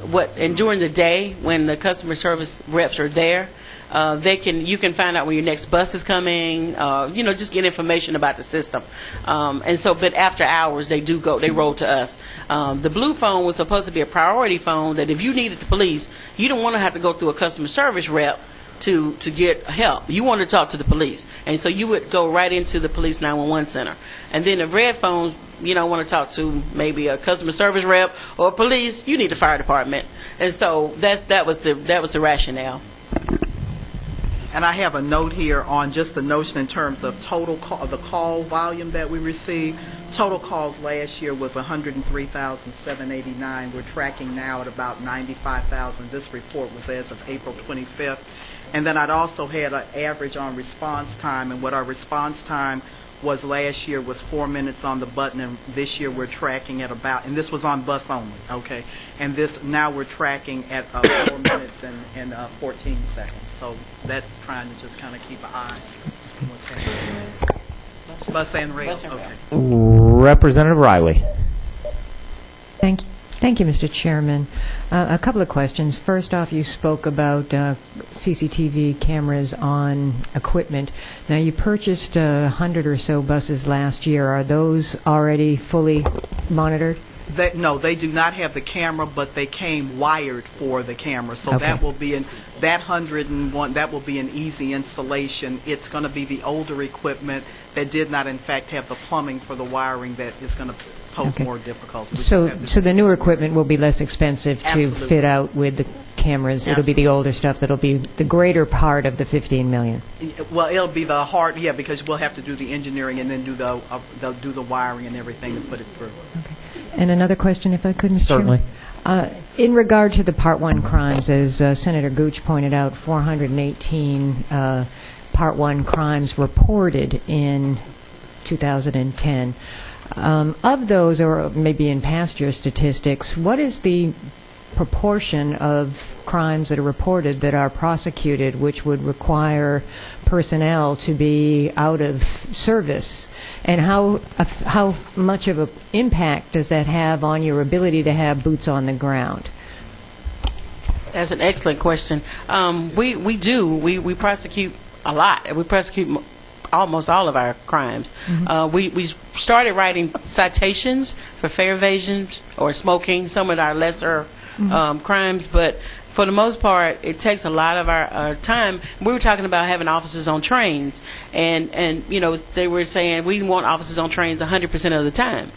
during the day when the customer service reps are there, you can find out when your next bus is coming. Just get information about the system. But after hours they roll to us. The blue phone was supposed to be a priority phone that if you needed the police, you don't want to have to go through a customer service rep to get help. You want to talk to the police, and so you would go right into the police 911 center. And then the red phone, you don't want to talk to maybe a customer service rep or police. You need the fire department, and so that was the rationale. And I have a note here on just the notion in terms of the call volume that we received. Total calls last year was 103,789. We're tracking now at about 95,000. This report was as of April 25th. And then I'd also had an average on response time, and what our response time was last year was 4 minutes on the button, and this year we're tracking at about, and this was on bus only, okay, and now we're tracking at 4 minutes and 14 seconds. So that's trying to just kind of keep an eye on what's happening. Bus and rail, okay. Representative Riley. Thank you, Mr. Chairman. A couple of questions. First off, you spoke about CCTV cameras on equipment. Now, you purchased 100 or so buses last year. Are those already fully monitored? No, they do not have the camera, but they came wired for the camera. So okay. That will be that 101. That will be an easy installation. It's going to be the older equipment that did not, in fact, have the plumbing for the wiring that is going to pose okay. more difficulty. So the newer equipment will be less expensive Absolutely. to fit out with the cameras. It'll be the older stuff that'll be the greater part of the $15 million. Well, it'll be the hard, because we'll have to do the engineering and then do the wiring and everything to put it through. Okay. And another question, if I could, Mr. Certainly. Chairman. In regard to the Part 1 crimes, as Senator Gooch pointed out, 418 Part 1 crimes reported in 2010. Of those, or maybe in past year statistics, what is the proportion of crimes that are reported that are prosecuted which would require personnel to be out of service, and how much of an impact does that have on your ability to have boots on the ground? That's an excellent question. We prosecute a lot. We prosecute almost all of our crimes. Mm-hmm. We started writing citations for fare evasion or smoking, some of our lesser crimes, but for the most part, it takes a lot of our time. We were talking about having officers on trains, and they were saying we want officers on trains 100% of the time.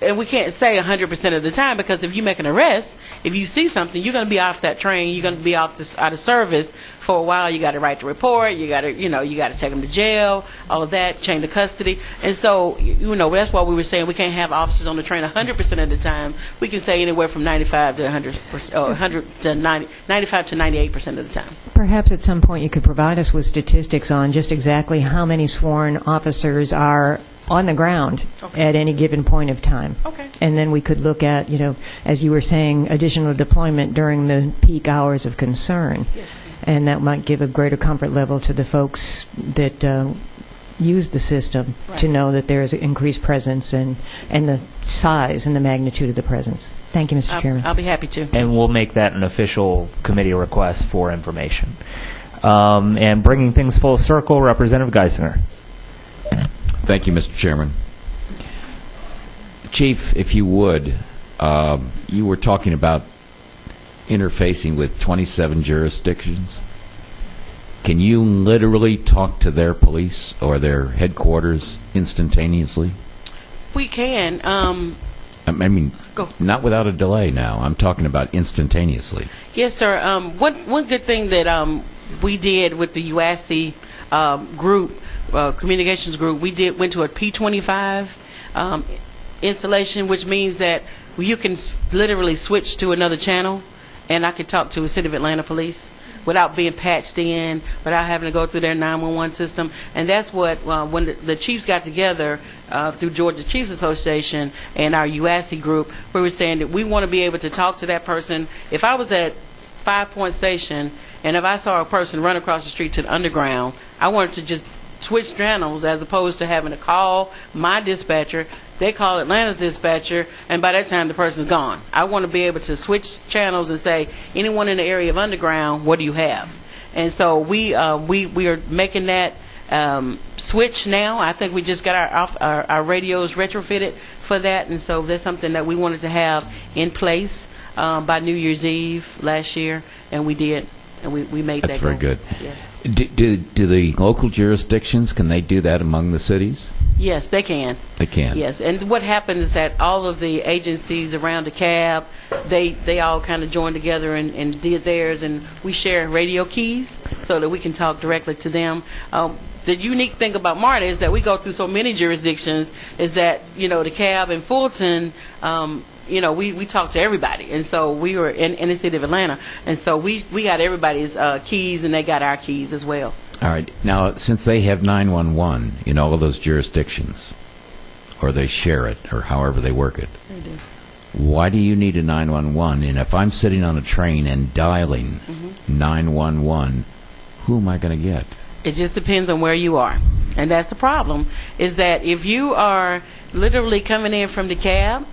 And we can't say 100% of the time, because if you make an arrest, if you see something, you're going to be off that train. You're going to be out of service for a while. You got to write the report. You got to take them to jail. All of that, chain to custody. And so, that's why we were saying we can't have officers on the train 100% of the time. We can say anywhere from 95 to 100 to 95 to 98% of the time. Perhaps at some point you could provide us with statistics on just exactly how many sworn officers are on the ground at any given point of time. Okay. And then we could look at, as you were saying, additional deployment during the peak hours of concern. Yes. And that might give a greater comfort level to the folks that used the system to know that there is an increased presence and the size and the magnitude of the presence. Thank you, Mr. Chairman. I'll be happy to. And we'll make that an official committee request for information. And bringing things full circle, Representative Geisinger. Thank you, Mr. Chairman. Chief, if you would, you were talking about interfacing with 27 jurisdictions. Can you literally talk to their police or their headquarters instantaneously? We can. I mean, Go. not without a delay now. I'm talking about instantaneously. Yes, sir. One good thing that we did with the UASC group, communications group, we went to a P25 installation, which means that you can literally switch to another channel, and I could talk to the City of Atlanta Police without being patched in, without having to go through their 911 system. And that's what, when the chiefs got together through Georgia Chiefs Association and our UASC group, we were saying that we want to be able to talk to that person. If I was at 5 Point Station and if I saw a person run across the street to the underground, I wanted to just switch channels as opposed to having to call my dispatcher. They call Atlanta's dispatcher, and by that time the person's gone. I want to be able to switch channels and say, anyone in the area of underground, what do you have? And so we are making that switch now. I think we just got our radios retrofitted for that, and so that's something that we wanted to have in place by New Year's Eve last year, and we did, and we made That's that very goal. good. Yeah. Do the local jurisdictions, can they do that among the cities? Yes, they can. They can. Yes, and what happens is that all of the agencies around the cab, they all kind of joined together and did theirs, and we share radio keys so that we can talk directly to them. The unique thing about MARTA is that we go through so many jurisdictions, is that, the cab in Fulton, we talk to everybody, and so we were in the City of Atlanta, and so we got everybody's keys, and they got our keys as well. All right. Now, since they have 911 in all of those jurisdictions, or they share it, or however they work it, They do. why do you need a 911? And if I'm sitting on a train and dialing 911, who am I going to get? It just depends on where you are, and that's the problem, is that if you are literally coming in from the cab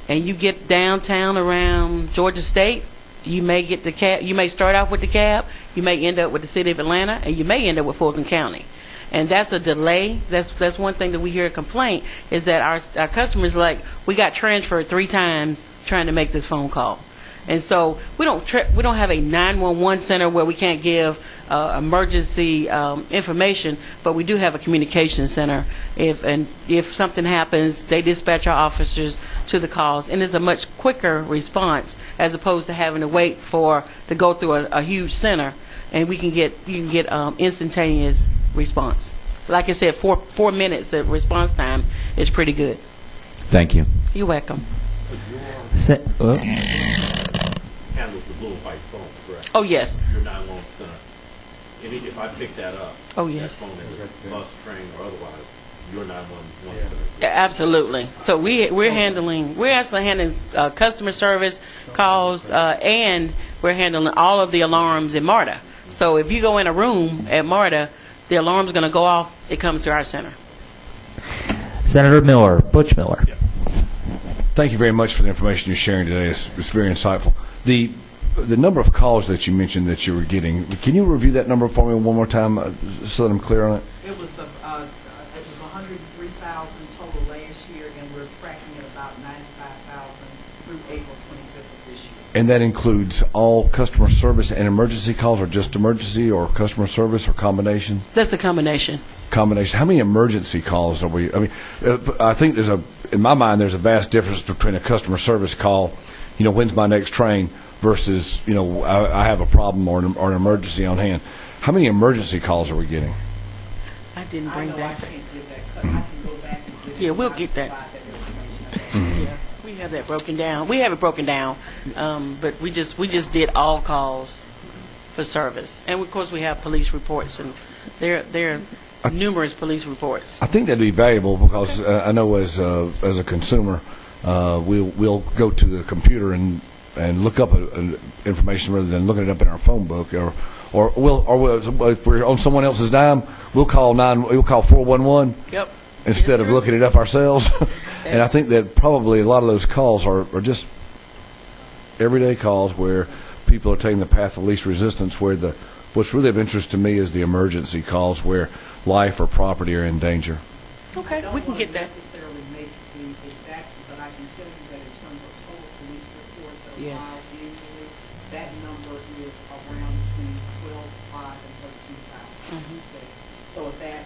and you get downtown around Georgia State, you may get the cab. You may start off with the cab. You may end up with the City of Atlanta, and you may end up with Fulton County. And that's a delay. That's one thing that we hear a complaint, is that our customers we got transferred 3 times trying to make this phone call. And so we don't have a 911 center where we can't give emergency information, but we do have a communication center. If something happens, they dispatch our officers to the calls, and it's a much quicker response as opposed to having to wait to go through a huge center. And you can get instantaneous response. Like I said, 4 minutes of response time is pretty good. Thank you. You're welcome. Handles the blue and white phone, correct? Oh, yes. Your 911 center. And if I pick that up, Oh, yes. that phone is bus, train, or otherwise, your 911 center. Absolutely. So we're actually handling customer service calls, and we're handling all of the alarms in MARTA. So if you go in a room at MARTA, the alarm's going to go off. It comes to our center. Senator Miller, Butch Miller. Yeah. Thank you very much for the information you're sharing today. It's very insightful. The number of calls that you mentioned that you were getting, can you review that number for me one more time so that I'm clear on it? It was 103,000 total last year, and we're tracking at about 95,000 through April 25th of this year. And that includes all customer service and emergency calls, or just emergency, or customer service, or combination? That's a combination. Combination. How many emergency calls are we? I mean, I think in my mind, there's a vast difference between a customer service call, when's my next train, versus, I have a problem or an emergency on hand. How many emergency calls are we getting? I didn't bring I that. can't give that cut. I can go back and give Yeah, we'll get that. Yeah, we have that broken down. We have it broken down, but we just did all calls for service, and of course we have police reports, and there are numerous police reports. I think that'd be valuable because I know as a consumer, we'll go to the computer and look up information rather than looking it up in our phone book or if we're on someone else's dime, we'll call 411. Yep. Instead of looking it up ourselves. And I think that probably a lot of those calls are just everyday calls where people are taking the path of least resistance, where what's really of interest to me is the emergency calls where life or property are in danger. Okay, we can get that. Necessarily make the exact, but I can tell you that in terms of total police reports that are Yes. filed annually, that number is around between 12,500 and 13,000. Okay. So if that,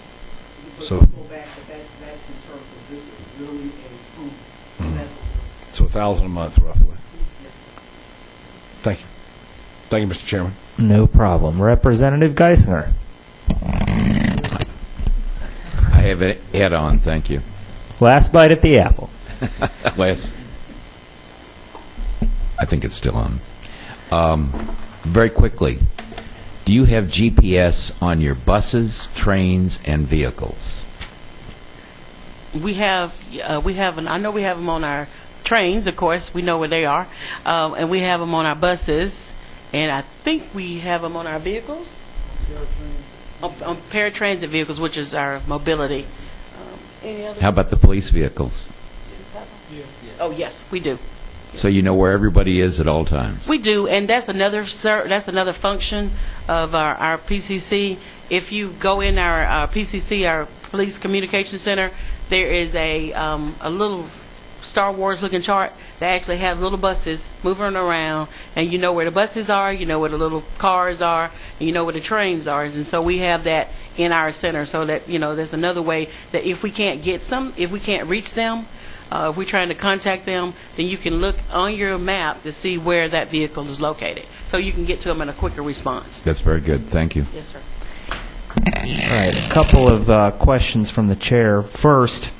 So- go back, but that's in terms of this is really a boom. So that's So $1,000 a month, roughly. yes. Thank you. Thank you, Mr. Chairman. No problem. Representative Geisinger. I have it head on, thank you. Last bite at the apple. Les? I think it's still on. Very quickly, do you have GPS on your buses, trains, and vehicles? We have, I know we have them on our trains, of course. We know where they are. And we have them on our buses. And I think we have them on our vehicles. On paratransit vehicles, which is our mobility. Any other? How about the police vehicles? Oh, yes, we do. So you know where everybody is at all times? We do, and that's another function of our PCC. If you go in our PCC, our Police Communication Center, there is a little Star Wars looking chart that actually has little buses moving around, and you know where the buses are, you know where the little cars are, and you know where the trains are. And so we have that in our center, so that, you know, there's another way that if we can't reach them, if we're trying to contact them, then you can look on your map to see where that vehicle is located, so you can get to them in a quicker response. That's very good. Thank you. Yes, sir. All right, a couple of questions from the chair. First,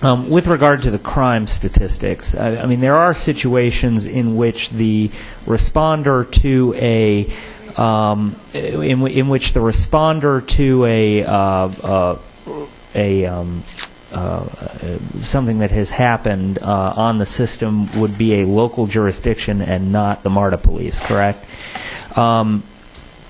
with regard to the crime statistics, I mean, there are situations in which the responder to something that has happened on the system would be a local jurisdiction and not the MARTA police, correct?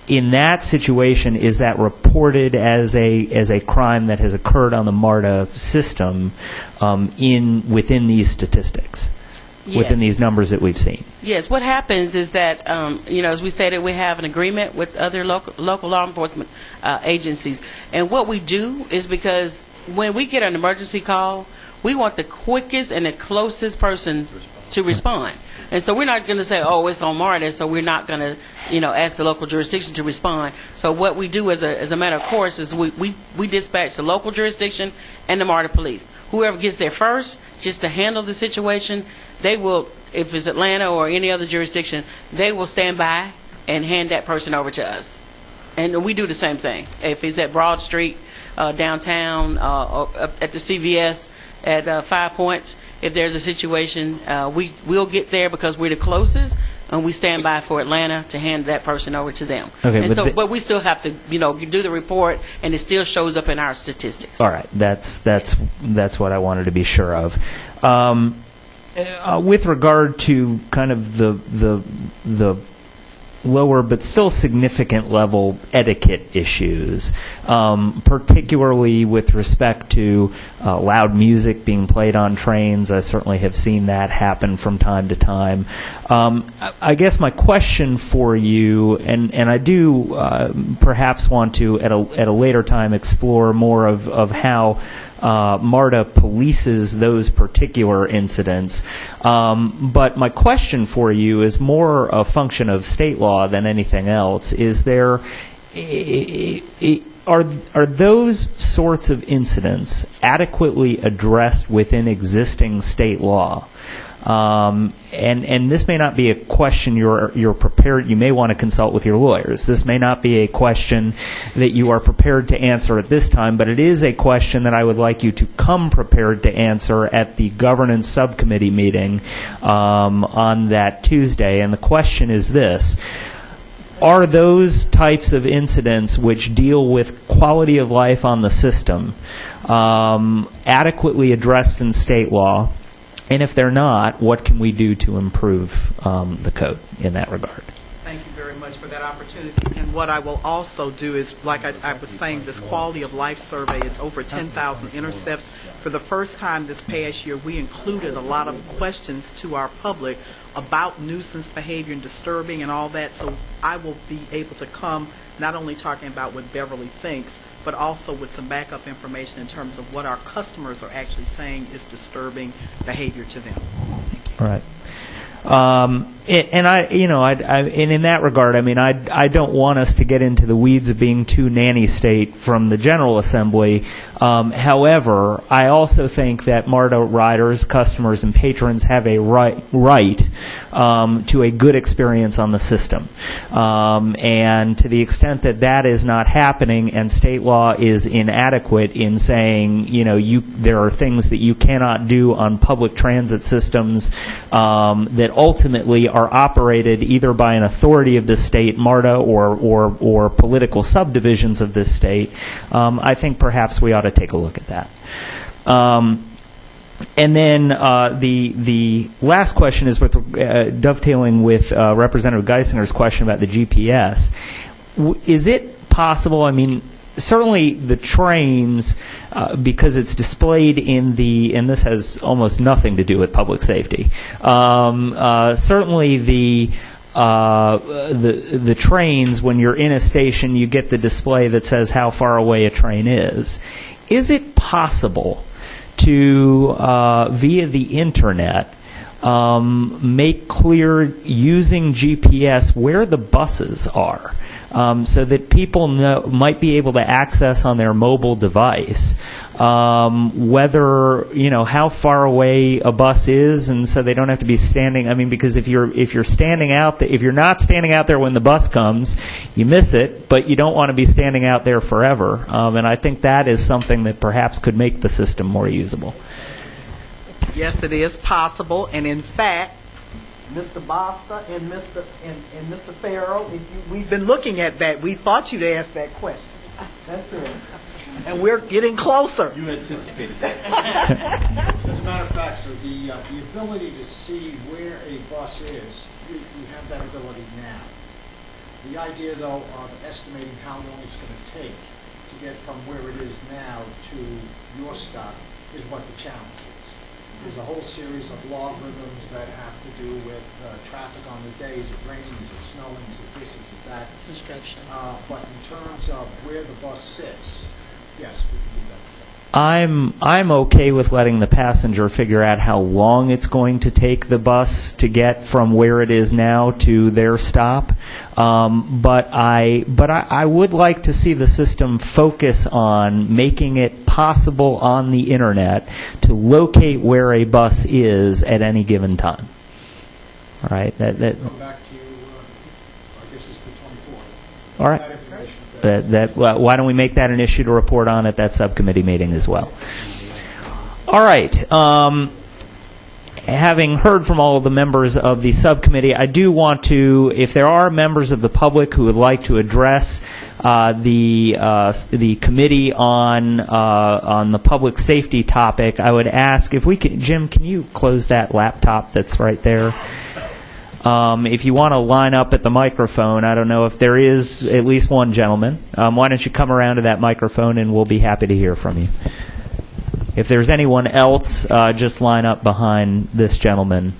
In that situation, is that reported as a crime that has occurred on the MARTA system within these statistics, within these numbers that we've seen? Yes. What happens is that, as we stated, we have an agreement with other local law enforcement agencies. And what we do is, because when we get an emergency call, we want the quickest and the closest person to respond. And so we're not going to say, oh, it's on MARTA, so we're not going to, ask the local jurisdiction to respond. So what we do as a matter of course is we dispatch the local jurisdiction and the MARTA police. Whoever gets there first, just to handle the situation, they will, if it's Atlanta or any other jurisdiction, they will stand by and hand that person over to us. And we do the same thing. If it's at Broad Street, downtown, at the CVS, at 5 Points, if there's a situation, we'll get there because we're the closest, and we stand by for Atlanta to hand that person over to them. Okay, and but we still have to, do the report, and it still shows up in our statistics. All right, that's what I wanted to be sure of. With regard to kind of the lower but still significant level etiquette issues, particularly with respect to loud music being played on trains. I certainly have seen that happen from time to time. I guess my question for you, and I do perhaps want to at a later time explore more of how MARTA polices those particular incidents. But my question for you is more a function of state law than anything else. Is there are those sorts of incidents adequately addressed within existing state law? And this may not be a question you're prepared. You may want to consult with your lawyers. This may not be a question that you are prepared to answer at this time, but it is a question that I would like you to come prepared to answer at the governance subcommittee meeting on that Tuesday. And the question is this: are those types of incidents which deal with quality of life on the system adequately addressed in state law? And if they're not, what can we do to improve the code in that regard? Thank you very much for for that opportunity. And what I will also do is, like I was saying, this quality of life survey is over 10,000 intercepts. For the first time this past year, we included a lot of questions to our public about nuisance behavior and disturbing and all that. So I will be able to come not only talking about what Beverly thinks, but also with some backup information in terms of what our customers are actually saying is disturbing behavior to them. Thank you. Right. And in that regard, I mean, I don't want us to get into the weeds of being too nanny state from the General Assembly. However, I also think that MARTA riders, customers, and patrons have a right to a good experience on the system. And to the extent that that is not happening and state law is inadequate in saying, there are things that you cannot do on public transit systems that ultimately are operated either by an authority of the state, MARTA, or political subdivisions of this state, I think perhaps we ought to take a look at that. And then the last question is with dovetailing with Representative Geisinger's question about the GPS. Is it possible, I mean, certainly the trains, because it's displayed in and this has almost nothing to do with public safety, certainly the trains, when you're in a station, you get the display that says how far away a train is. Is it possible to, via the internet, make clear using GPS where the buses are? So that people might be able to access on their mobile device whether, how far away a bus is, and so they don't have to be standing. I mean, because if you're standing out, if you're not standing out there when the bus comes, you miss it, but you don't want to be standing out there forever. And I think that is something that perhaps could make the system more usable. Yes, it is possible, and in fact, Mr. Basta and Mr. Farrow, we've been looking at that. We thought you'd ask that question. That's it. And we're getting closer. You anticipated that. As a matter of fact, so the ability to see where a bus is, you have that ability now. The idea, though, of estimating how long it's going to take to get from where it is now to your stop is what the challenge is. There's a whole series of logarithms that have to do with traffic on the day. Is it raining? Is it snowing? Is it this? Is it that? Construction. But in terms of where the bus sits, yes, we can do that. I'm okay with letting the passenger figure out how long it's going to take the bus to get from where it is now to their stop. But I would like to see the system focus on making it possible on the internet to locate where a bus is at any given time. All right. Go back to, I guess it's the 24th. All right. Why don't we make that an issue to report on at that subcommittee meeting as well? All right. Having heard from all of the members of the subcommittee, I do want to, if there are members of the public who would like to address the committee on the public safety topic, I would ask if we can, Jim, can you close that laptop that's right there? If you want to line up at the microphone, I don't know if there is at least one gentleman. Why don't you come around to that microphone and we'll be happy to hear from you. If there's anyone else, just line up behind this gentleman.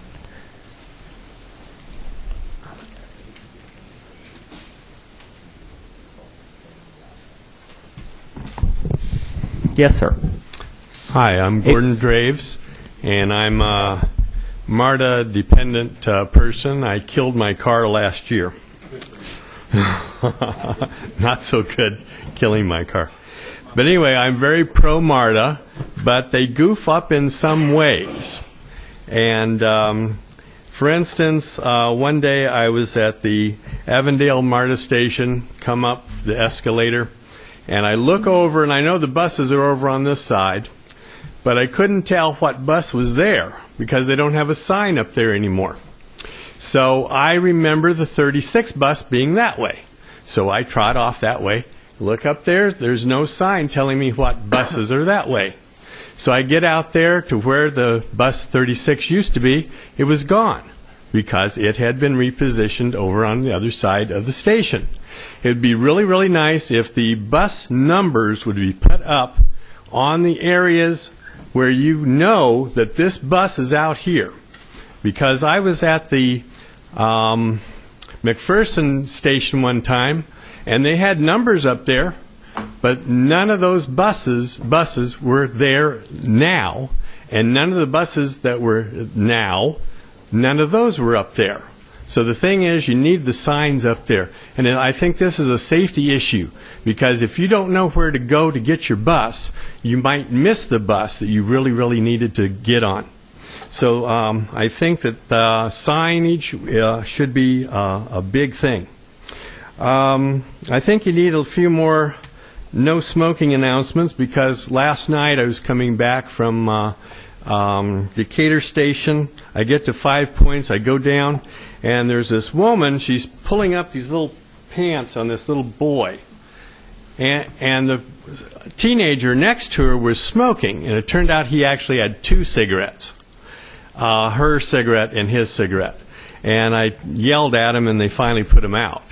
Yes, sir. Hi, I'm Gordon Draves, and I'm a MARTA-dependent person. I killed my car last year. Not so good killing my car. But anyway, I'm very pro-MARTA, but they goof up in some ways. And for instance, one day I was at the Avondale MARTA station, come up the escalator, and I look over, and I know the buses are over on this side, but I couldn't tell what bus was there because they don't have a sign up there anymore. So I remember the 36 bus being that way. So I trot off that way, look up there, there's no sign telling me what buses are that way. So I get out there to where the bus 36 used to be, it was gone. because it had been repositioned over on the other side of the station. It would be really, really nice if the bus numbers would be put up on the areas where you know that this bus is out here. Because I was at the McPherson station one time, and they had numbers up there, but none of those buses were there now, and none of the buses that were now, none of those were up there. So the thing is, you need the signs up there. And I think this is a safety issue, because if you don't know where to go to get your bus, you might miss the bus that you really, really needed to get on. So I think that signage should be a big thing. I think you need a few more no smoking announcements, because last night I was coming back from Decatur Station. I get to 5 Points, I go down, and there's this woman, she's pulling up these little pants on this little boy. And the teenager next to her was smoking, and it turned out he actually had 2 cigarettes. Her cigarette and his cigarette. And I yelled at him, and they finally put him out.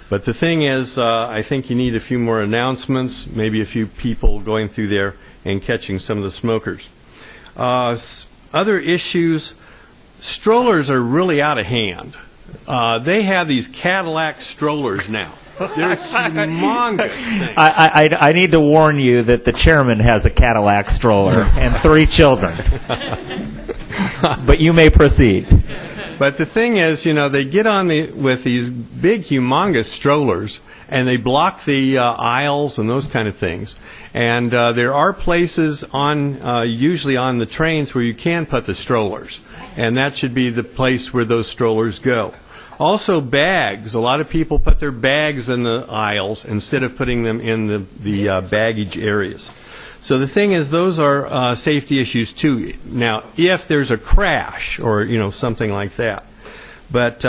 But the thing is, I think you need a few more announcements, maybe a few people going through there and catching some of the smokers. Other issues, strollers are really out of hand. They have these Cadillac strollers now. They're humongous things. I need to warn you that the chairman has a Cadillac stroller and 3 children. But you may proceed. But the thing is, you know, they get on with these big, humongous strollers, and they block the aisles and those kind of things. And there are places usually on the trains where you can put the strollers, and that should be the place where those strollers go. Also, bags. A lot of people put their bags in the aisles instead of putting them in the baggage areas. So the thing is, those are safety issues too. Now, if there's a crash or something like that, but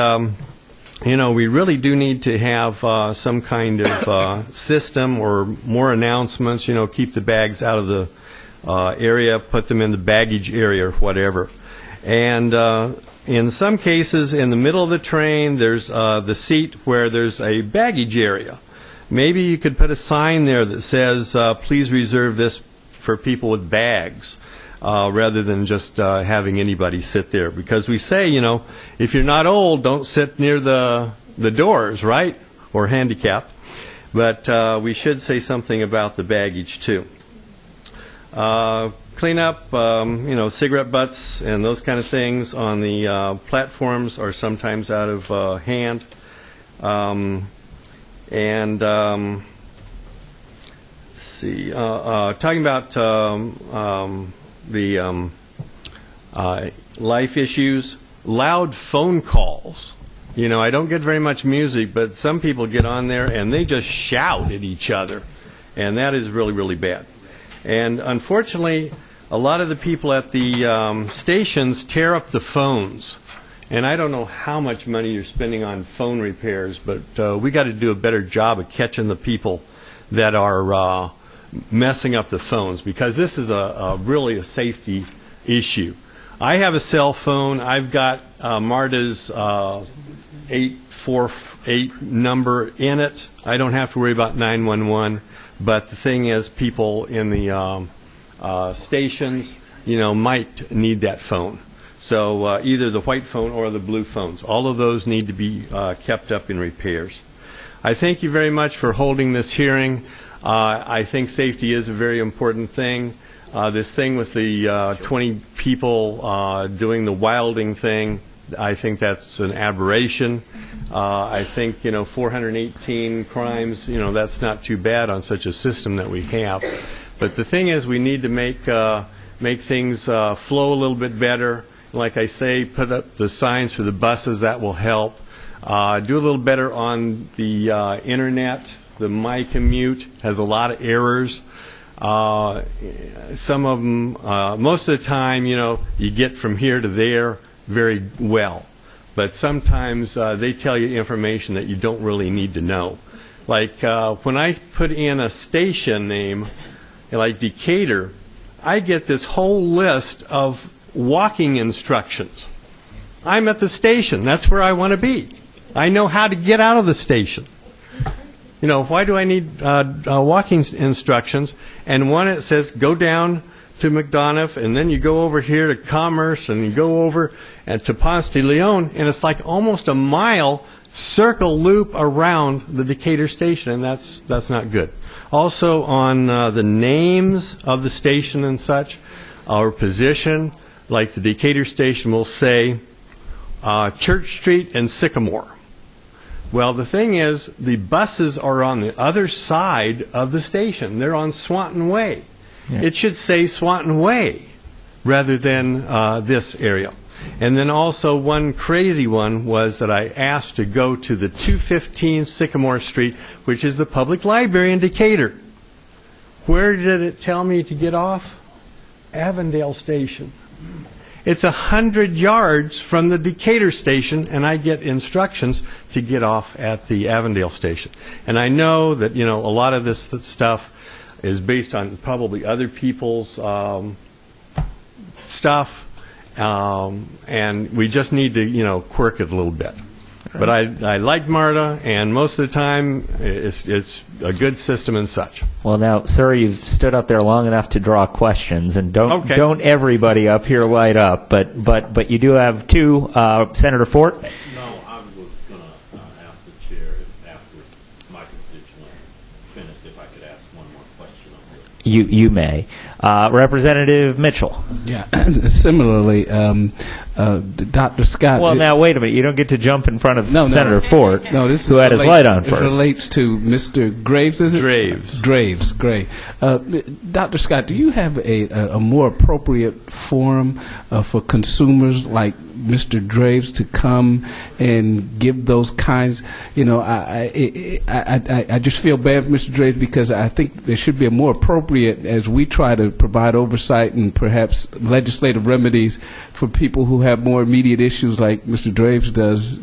we really do need to have some kind of system or more announcements. Keep the bags out of the area, put them in the baggage area or whatever. And in some cases, in the middle of the train, there's the seat where there's a baggage area. Maybe you could put a sign there that says, please reserve this for people with bags, rather than just having anybody sit there. Because we say, if you're not old, don't sit near the doors, right? Or handicapped. But we should say something about the baggage, too. Clean up, cigarette butts and those kind of things on the platforms are sometimes out of hand. Let's see. Talking about the life issues, loud phone calls. I don't get very much music, but some people get on there and they just shout at each other, and that is really, really bad. And unfortunately, a lot of the people at the stations tear up the phones. And I don't know how much money you're spending on phone repairs, but we got to do a better job of catching the people that are messing up the phones, because this is really a safety issue. I have a cell phone. I've got MARTA's 848 number in it. I don't have to worry about 911. But the thing is, people in the stations, might need that phone. So either the white phone or the blue phones. All of those need to be kept up in repairs. I thank you very much for holding this hearing. I think safety is a very important thing. This thing with the 20 people doing the wilding thing, I think that's an aberration. I think 418 crimes, that's not too bad on such a system that we have. But the thing is, we need to make things flow a little bit better. Like I say, put up the signs for the buses. That will help. Do a little better on the internet. The MyCommute has a lot of errors. Some of them, most of the time, you get from here to there very well. But sometimes they tell you information that you don't really need to know. Like when I put in a station name, like Decatur, I get this whole list of walking instructions. I'm at the station. That's where I want to be. I know how to get out of the station. You know, why do I need walking instructions? And one, it says go down to McDonough, and then you go over here to Commerce, and you go over to Ponce de Leon, and it's like almost a mile circle loop around the Decatur station, and that's not good. Also on the names of the station and such, our position, like the Decatur station will say Church Street and Sycamore. Well, the thing is, the buses are on the other side of the station. They're on Swanton Way. Yeah. It should say Swanton Way rather than this area. And then also one crazy one was that I asked to go to the 215 Sycamore Street, which is the public library in Decatur. Where did it tell me to get off? Avondale Station. It's 100 yards from the Decatur station, and I get instructions to get off at the Avondale station. And I know that, you know, a lot of this stuff is based on probably other people's stuff, and we just need to, you know, quirk it a little bit. But I like MARTA, and most of the time it's a good system and such. Well, now, sir, you've stood up there long enough to draw questions, and don't everybody up here light up. But you do have two. Senator Fort. No, I was going to ask the chair if after my constituent finished, if I could ask one more question on this. You may. Representative Mitchell. Yeah, similarly, Dr. Scott. Well, now, wait a minute. You don't get to jump in front of Senator Fort, no, this who had his light on first. It relates to Mr. Graves, is it? Graves, Gray. Dr. Scott, do you have a more appropriate forum for consumers like Mr. Graves to come and give those kinds? You know, I just feel bad for Mr. Graves because I think there should be a more appropriate, as we try to provide oversight and perhaps legislative remedies for people who have more immediate issues like Mr. Graves does.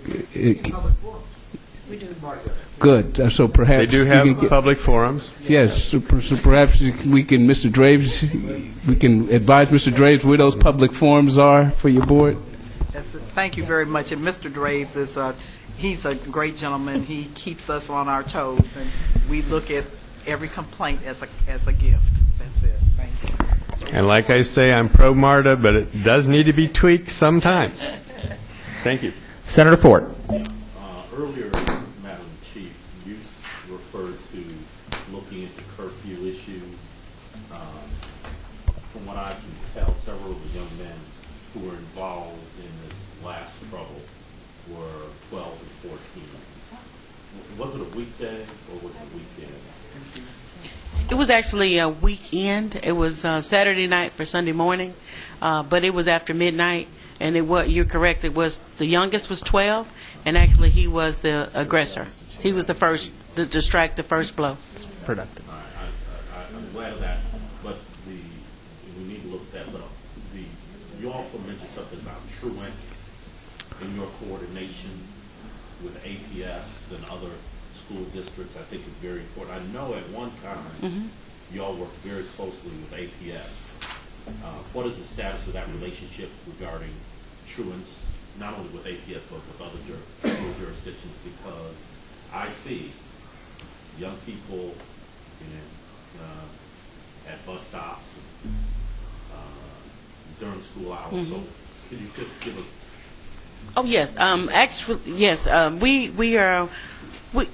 Good. So perhaps they do have public forums. Yes. So perhaps we can, Mr. Graves, we can advise Mr. Graves where those public forums are for your board. Thank you very much. And Mr. Graves he's a great gentleman. He keeps us on our toes, and we look at every complaint as a gift. That's it. Thank you. And like I say, I'm pro MARTA, but it does need to be tweaked sometimes. Thank you. Senator Fort. Earlier, Madam Chief, you referred to looking into curfew issues. From what I can tell, several of the young men who were involved in this last trouble were 12 and 14. Was it a weekday or was it a weekend? It was actually a weekend. It was Saturday night for Sunday morning, but it was after midnight. And you're correct. It was the youngest was 12, and actually he was the aggressor. He was the first to strike the first blow. It's productive. I'm glad of that, but we need to look at that. But you also mentioned something about truants in your coordination with APS and other school districts. I think is very important. I know at one time y'all worked very closely with APS. What is the status of that relationship regarding truants, not only with APS but with other jurisdictions? Because I see young people at bus stops during school hours. So can you just give us? Oh yes, actually yes. We are.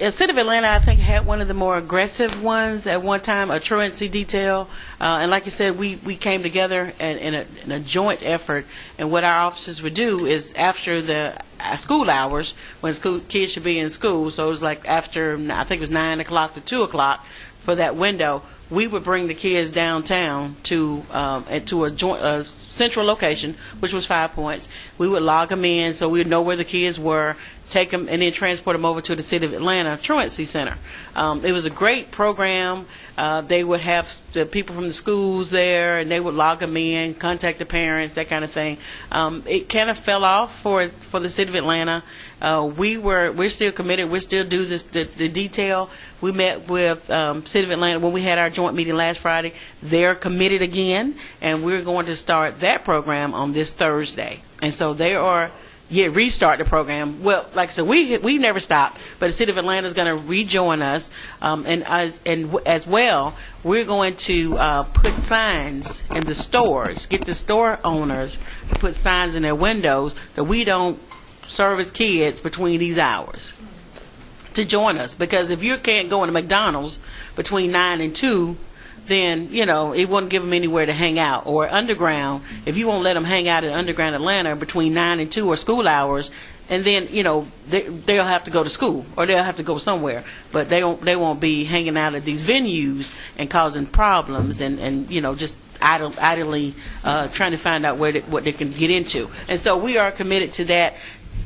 City of Atlanta, I think, had one of the more aggressive ones at one time, a truancy detail. And like you said, we came together in a joint effort. And what our officers would do is after the school hours, when kids should be in school, so it was like after, I think it was 9 o'clock to 2 o'clock for that window, we would bring the kids downtown to a central location, which was 5 Points. We would log them in so we would know where the kids were, take them, and then transport them over to the City of Atlanta Truancy Center. It was a great program. They would have the people from the schools there, and they would log them in, contact the parents, that kind of thing. It kind of fell off for the City of Atlanta. We're still committed. We still do the detail. We met with City of Atlanta when we had our joint meeting last Friday. They're committed again, and we're going to start that program on this Thursday. And so they are restart the program. Well, like I said, we never stopped, but the city of Atlanta is going to rejoin us, and as well, we're going to put signs in the stores, get the store owners to put signs in their windows that we don't service kids between these hours, to join us. Because if you can't go into McDonald's between 9 and 2, then, it wouldn't give them anywhere to hang out. Or Underground, if you won't let them hang out at Underground Atlanta between 9 and 2 or school hours, and then, they'll have to go to school or they'll have to go somewhere. But they won't be hanging out at these venues and causing problems and just idly trying to find out what they can get into. And so we are committed to that.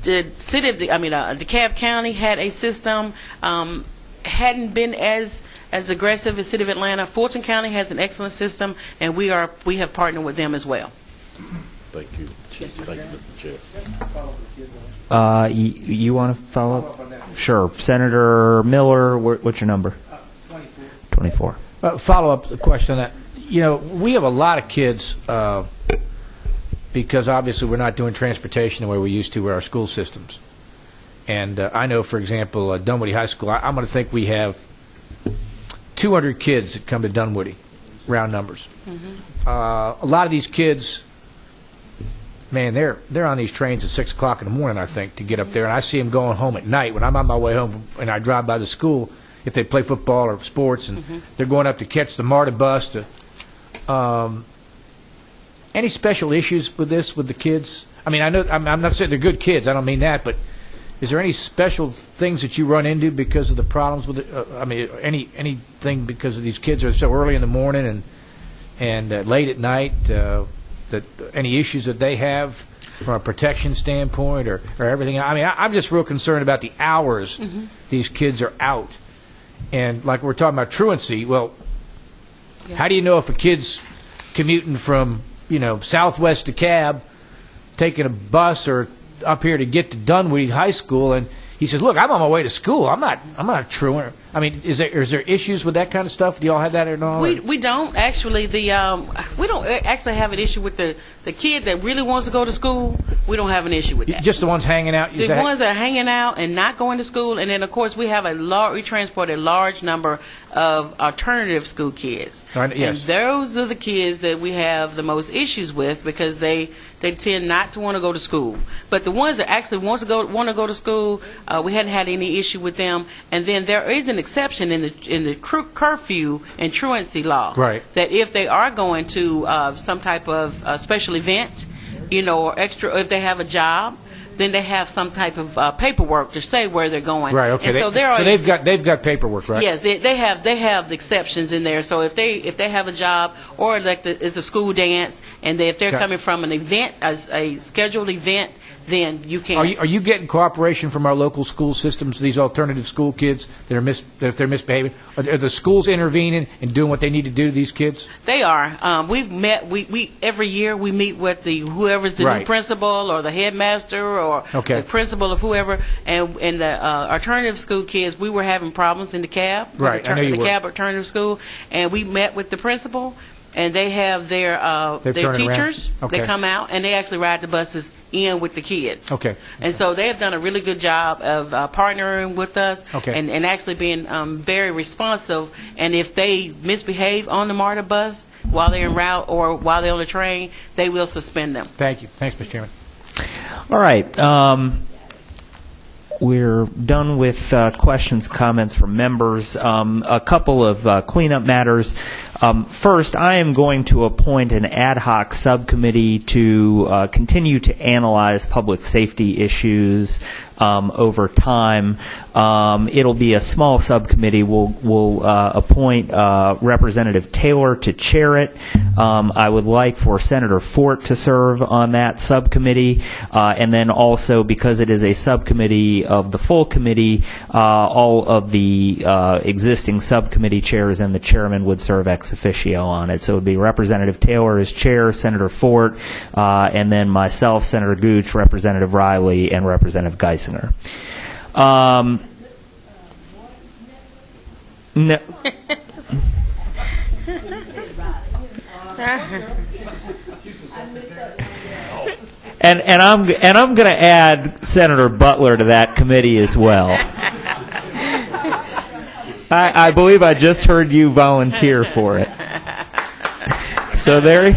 The city of DeKalb County had a system, hadn't been as aggressive as City of Atlanta. Fulton County has an excellent system, and we have partnered with them as well. Thank you, Chief. Thank you, Mr. You Chair. want to follow up? Sure. Senator Miller, what's your number? 24. Follow-up question on that. We have a lot of kids, because obviously we're not doing transportation the way we used to with our school systems. And I know, for example, Dunwoody High School, I'm going to think we have 200 kids that come to Dunwoody, round numbers. Mm-hmm. A lot of these kids, man, they're on these trains at 6 o'clock in the morning, I think, to get up there. And I see them going home at night. When I'm on my way home and I drive by the school, if they play football or sports, and they're going up to catch the MARTA bus. Any special issues with this, with the kids? I mean, I know I'm not saying they're good kids. I don't mean that, but is there any special things that you run into because of the problems with it? Anything because of these kids are so early in the morning and late at night? That any issues that they have from a protection standpoint or everything? I mean, I'm just real concerned about the hours these kids are out. And like we're talking about truancy, well, how do you know if a kid's commuting from Southwest DeKalb, taking a bus or up here to get to Dunwoody High School, and he says, "Look, I'm on my way to school. I'm not a truant." I mean, is there issues with that kind of stuff? Do y'all have that or not? We don't actually. We don't actually have an issue with the kid that really wants to go to school. We don't have an issue with that. Just the ones hanging out. The ones that are hanging out and not going to school, and then of course we transport a large number of alternative school kids. Right, yes. And those are the kids that we have the most issues with because they tend not to want to go to school. But the ones that actually want to go to school, we hadn't had any issue with them. And then there is an exception in the curfew and truancy law. Right. That if they are going to some type of special event, or extra, if they have a job, then they have some type of paperwork to say where they're going. Right. Okay. And they've got paperwork, right? Yes, they have the exceptions in there. So if they have a job or like it's a school dance, and if they're coming from an event, a scheduled event, then you can. Are you getting cooperation from our local school systems? These alternative school kids that if they're misbehaving, are the schools intervening and doing what they need to do to these kids? They are. We've met. We every year we meet with whoever's the new principal or the headmaster or the principal of whoever, and the alternative school kids. We were having problems in DeKalb, right? I know you were. DeKalb alternative school, and we met with the principal. And they have their teachers. Okay. They come out and they actually ride the buses in with the kids. Okay. And so they have done a really good job of partnering with us and actually being very responsive. And if they misbehave on the MARTA bus while they're en route or while they're on the train, they will suspend them. Thank you. Thanks, Mr. Chairman. All right. We're done with questions, comments from members. A couple of cleanup matters. First, I am going to appoint an ad hoc subcommittee to continue to analyze public safety issues over time. It'll be a small subcommittee. We'll appoint Representative Taylor to chair it. I would like for Senator Fort to serve on that subcommittee, and then also, because it is a subcommittee of the full committee, all of the existing subcommittee chairs and the chairman would serve ex officio on it. So it would be Representative Taylor as chair, Senator Fort, and then myself, Senator Gooch, Representative Riley, and Representative Geisinger. No. And I'm going to add Senator Butler to that committee as well. I believe I just heard you volunteer for it. So there.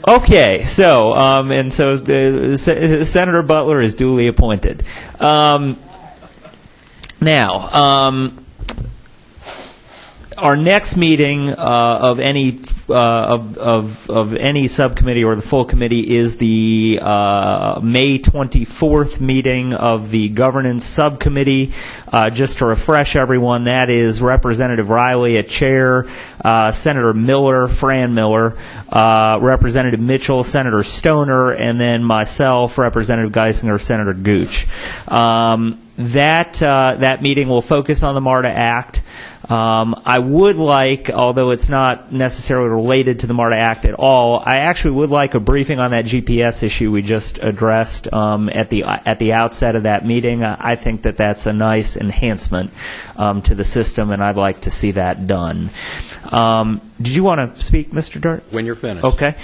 Okay, so Senator Butler is duly appointed. Now, our next meeting of any of any subcommittee or the full committee is the May 24th meeting of the governance subcommittee. Just to refresh everyone, that is Representative Riley, a chair, Senator Miller, Fran Miller, Representative Mitchell, Senator Stoner, and then myself, Representative Geisinger, Senator Gooch. That meeting will focus on the MARTA Act. I would like, although it's not necessarily related to the MARTA Act at all, I actually would like a briefing on that GPS issue we just addressed at the outset of that meeting. I think that that's a nice enhancement to the system, and I'd like to see that done. Did you want to speak, Mr. Dart? When you're finished. Okay.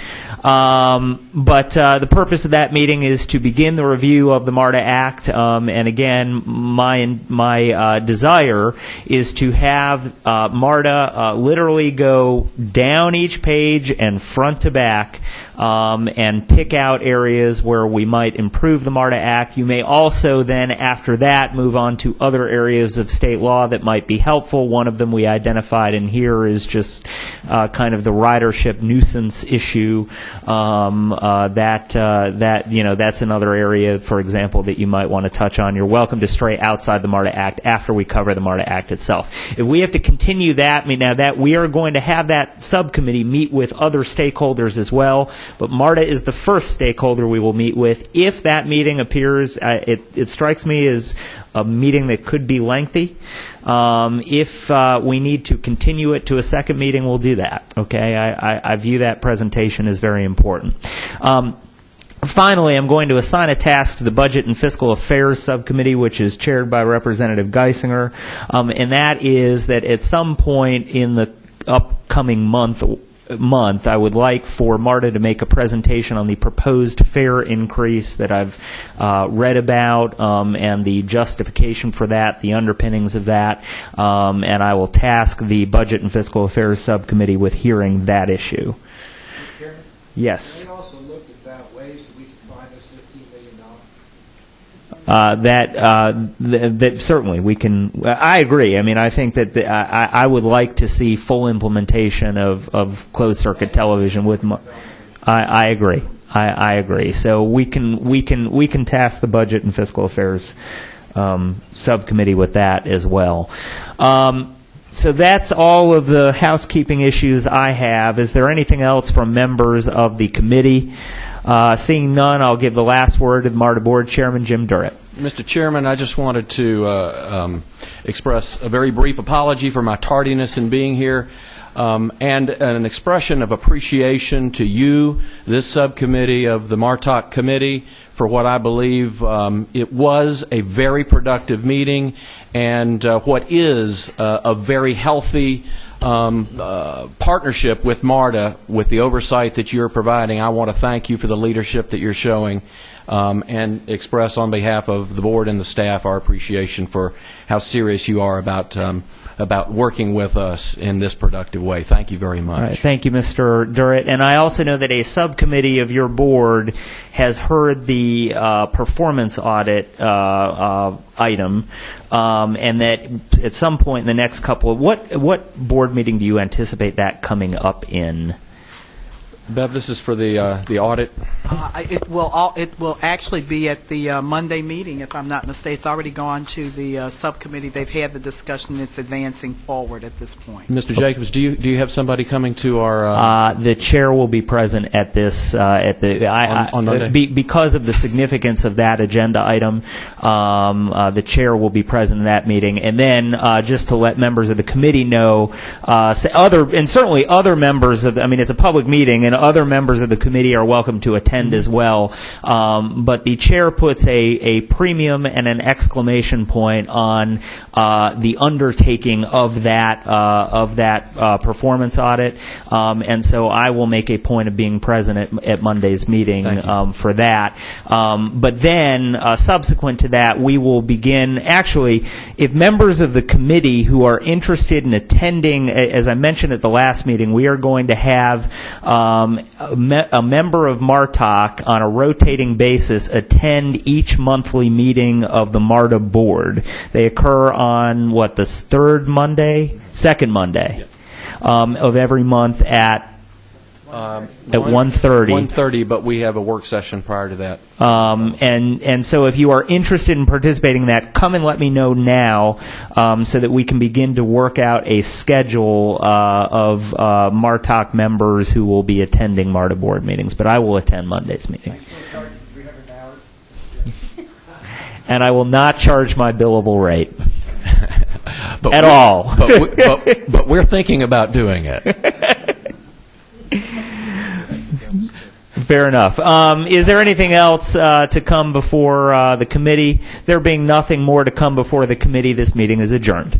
But the purpose of that meeting is to begin the review of the MARTA Act. And again, my desire is to have MARTA literally go down each page and front to back and pick out areas where we might improve the MARTA Act. You may also then, after that, move on to other areas of state law that might be helpful. One of them we identified in here is just kind of the ridership nuisance issue. That's another area, for example, that you might want to touch on. You're welcome to stray outside the MARTA Act after we cover the MARTA Act itself. If we have to continue that, that we are going to have that subcommittee meet with other stakeholders as well. But MARTA is the first stakeholder we will meet with. If that meeting appears, it strikes me as a meeting that could be lengthy. If we need to continue it to a second meeting, we'll do that. Okay, I view that presentation as very important. Finally, I'm going to assign a task to the Budget and Fiscal Affairs Subcommittee, which is chaired by Representative Geisinger, and that is that at some point in the upcoming month, I would like for MARTA to make a presentation on the proposed fare increase that I've read about and the justification for that, the underpinnings of that, and I will task the Budget and Fiscal Affairs Subcommittee with hearing that issue. Mr. Chairman? Yes. We also looked at ways that we could find this $15 million. That certainly we can. I agree. I think that I would like to see full implementation of closed circuit television with. I agree. I agree. So we can task the Budget and Fiscal Affairs subcommittee with that as well. So that's all of the housekeeping issues I have. Is there anything else from members of the committee? Seeing none, I'll give the last word to the MARTA Board Chairman, Jim Durrett. Mr. Chairman, I just wanted to express a very brief apology for my tardiness in being here, and an expression of appreciation to you, this subcommittee of the MARTOC committee, for what I believe it was a very productive meeting and what is a very healthy partnership with MARTA, with the oversight that you're providing. I want to thank you for the leadership that you're showing and express on behalf of the board and the staff our appreciation for how serious you are about working with us in this productive way. Thank you very much. All right. Thank you, Mr. Durrett. And I also know that a subcommittee of your board has heard the performance audit item, and that at some point in the next couple of what board meeting do you anticipate that coming up in? Bev, this is for the audit. It will actually be at the Monday meeting, if I'm not mistaken. It's already gone to the subcommittee. They've had the discussion. It's advancing forward at this point. Mr. Jacobs, do you have somebody coming to our? The chair will be present at this on Monday. Because of the significance of that agenda item. The chair will be present in that meeting, and then just to let members of the committee know, certainly other members of. It's a public meeting, and other members of the committee are welcome to attend as well. But the chair puts a premium and an exclamation point on the undertaking of that performance audit, and so I will make a point of being present at Monday's meeting for that. But then, subsequent to that, we will begin. Actually, if members of the committee who are interested in attending, as I mentioned at the last meeting, we are going to have a member of MARTOC on a rotating basis attend each monthly meeting of the MARTA board. They occur on, the second Monday of every month at 1:30. 1:30, but we have a work session prior to that. And so if you are interested in participating in that, come and let me know now so that we can begin to work out a schedule of MARTOC members who will be attending MARTA board meetings. But I will attend Monday's meeting. And I will not charge my billable rate at all. But we're thinking about doing it. Fair enough. Is there anything else to come before the committee? There being nothing more to come before the committee, this meeting is adjourned.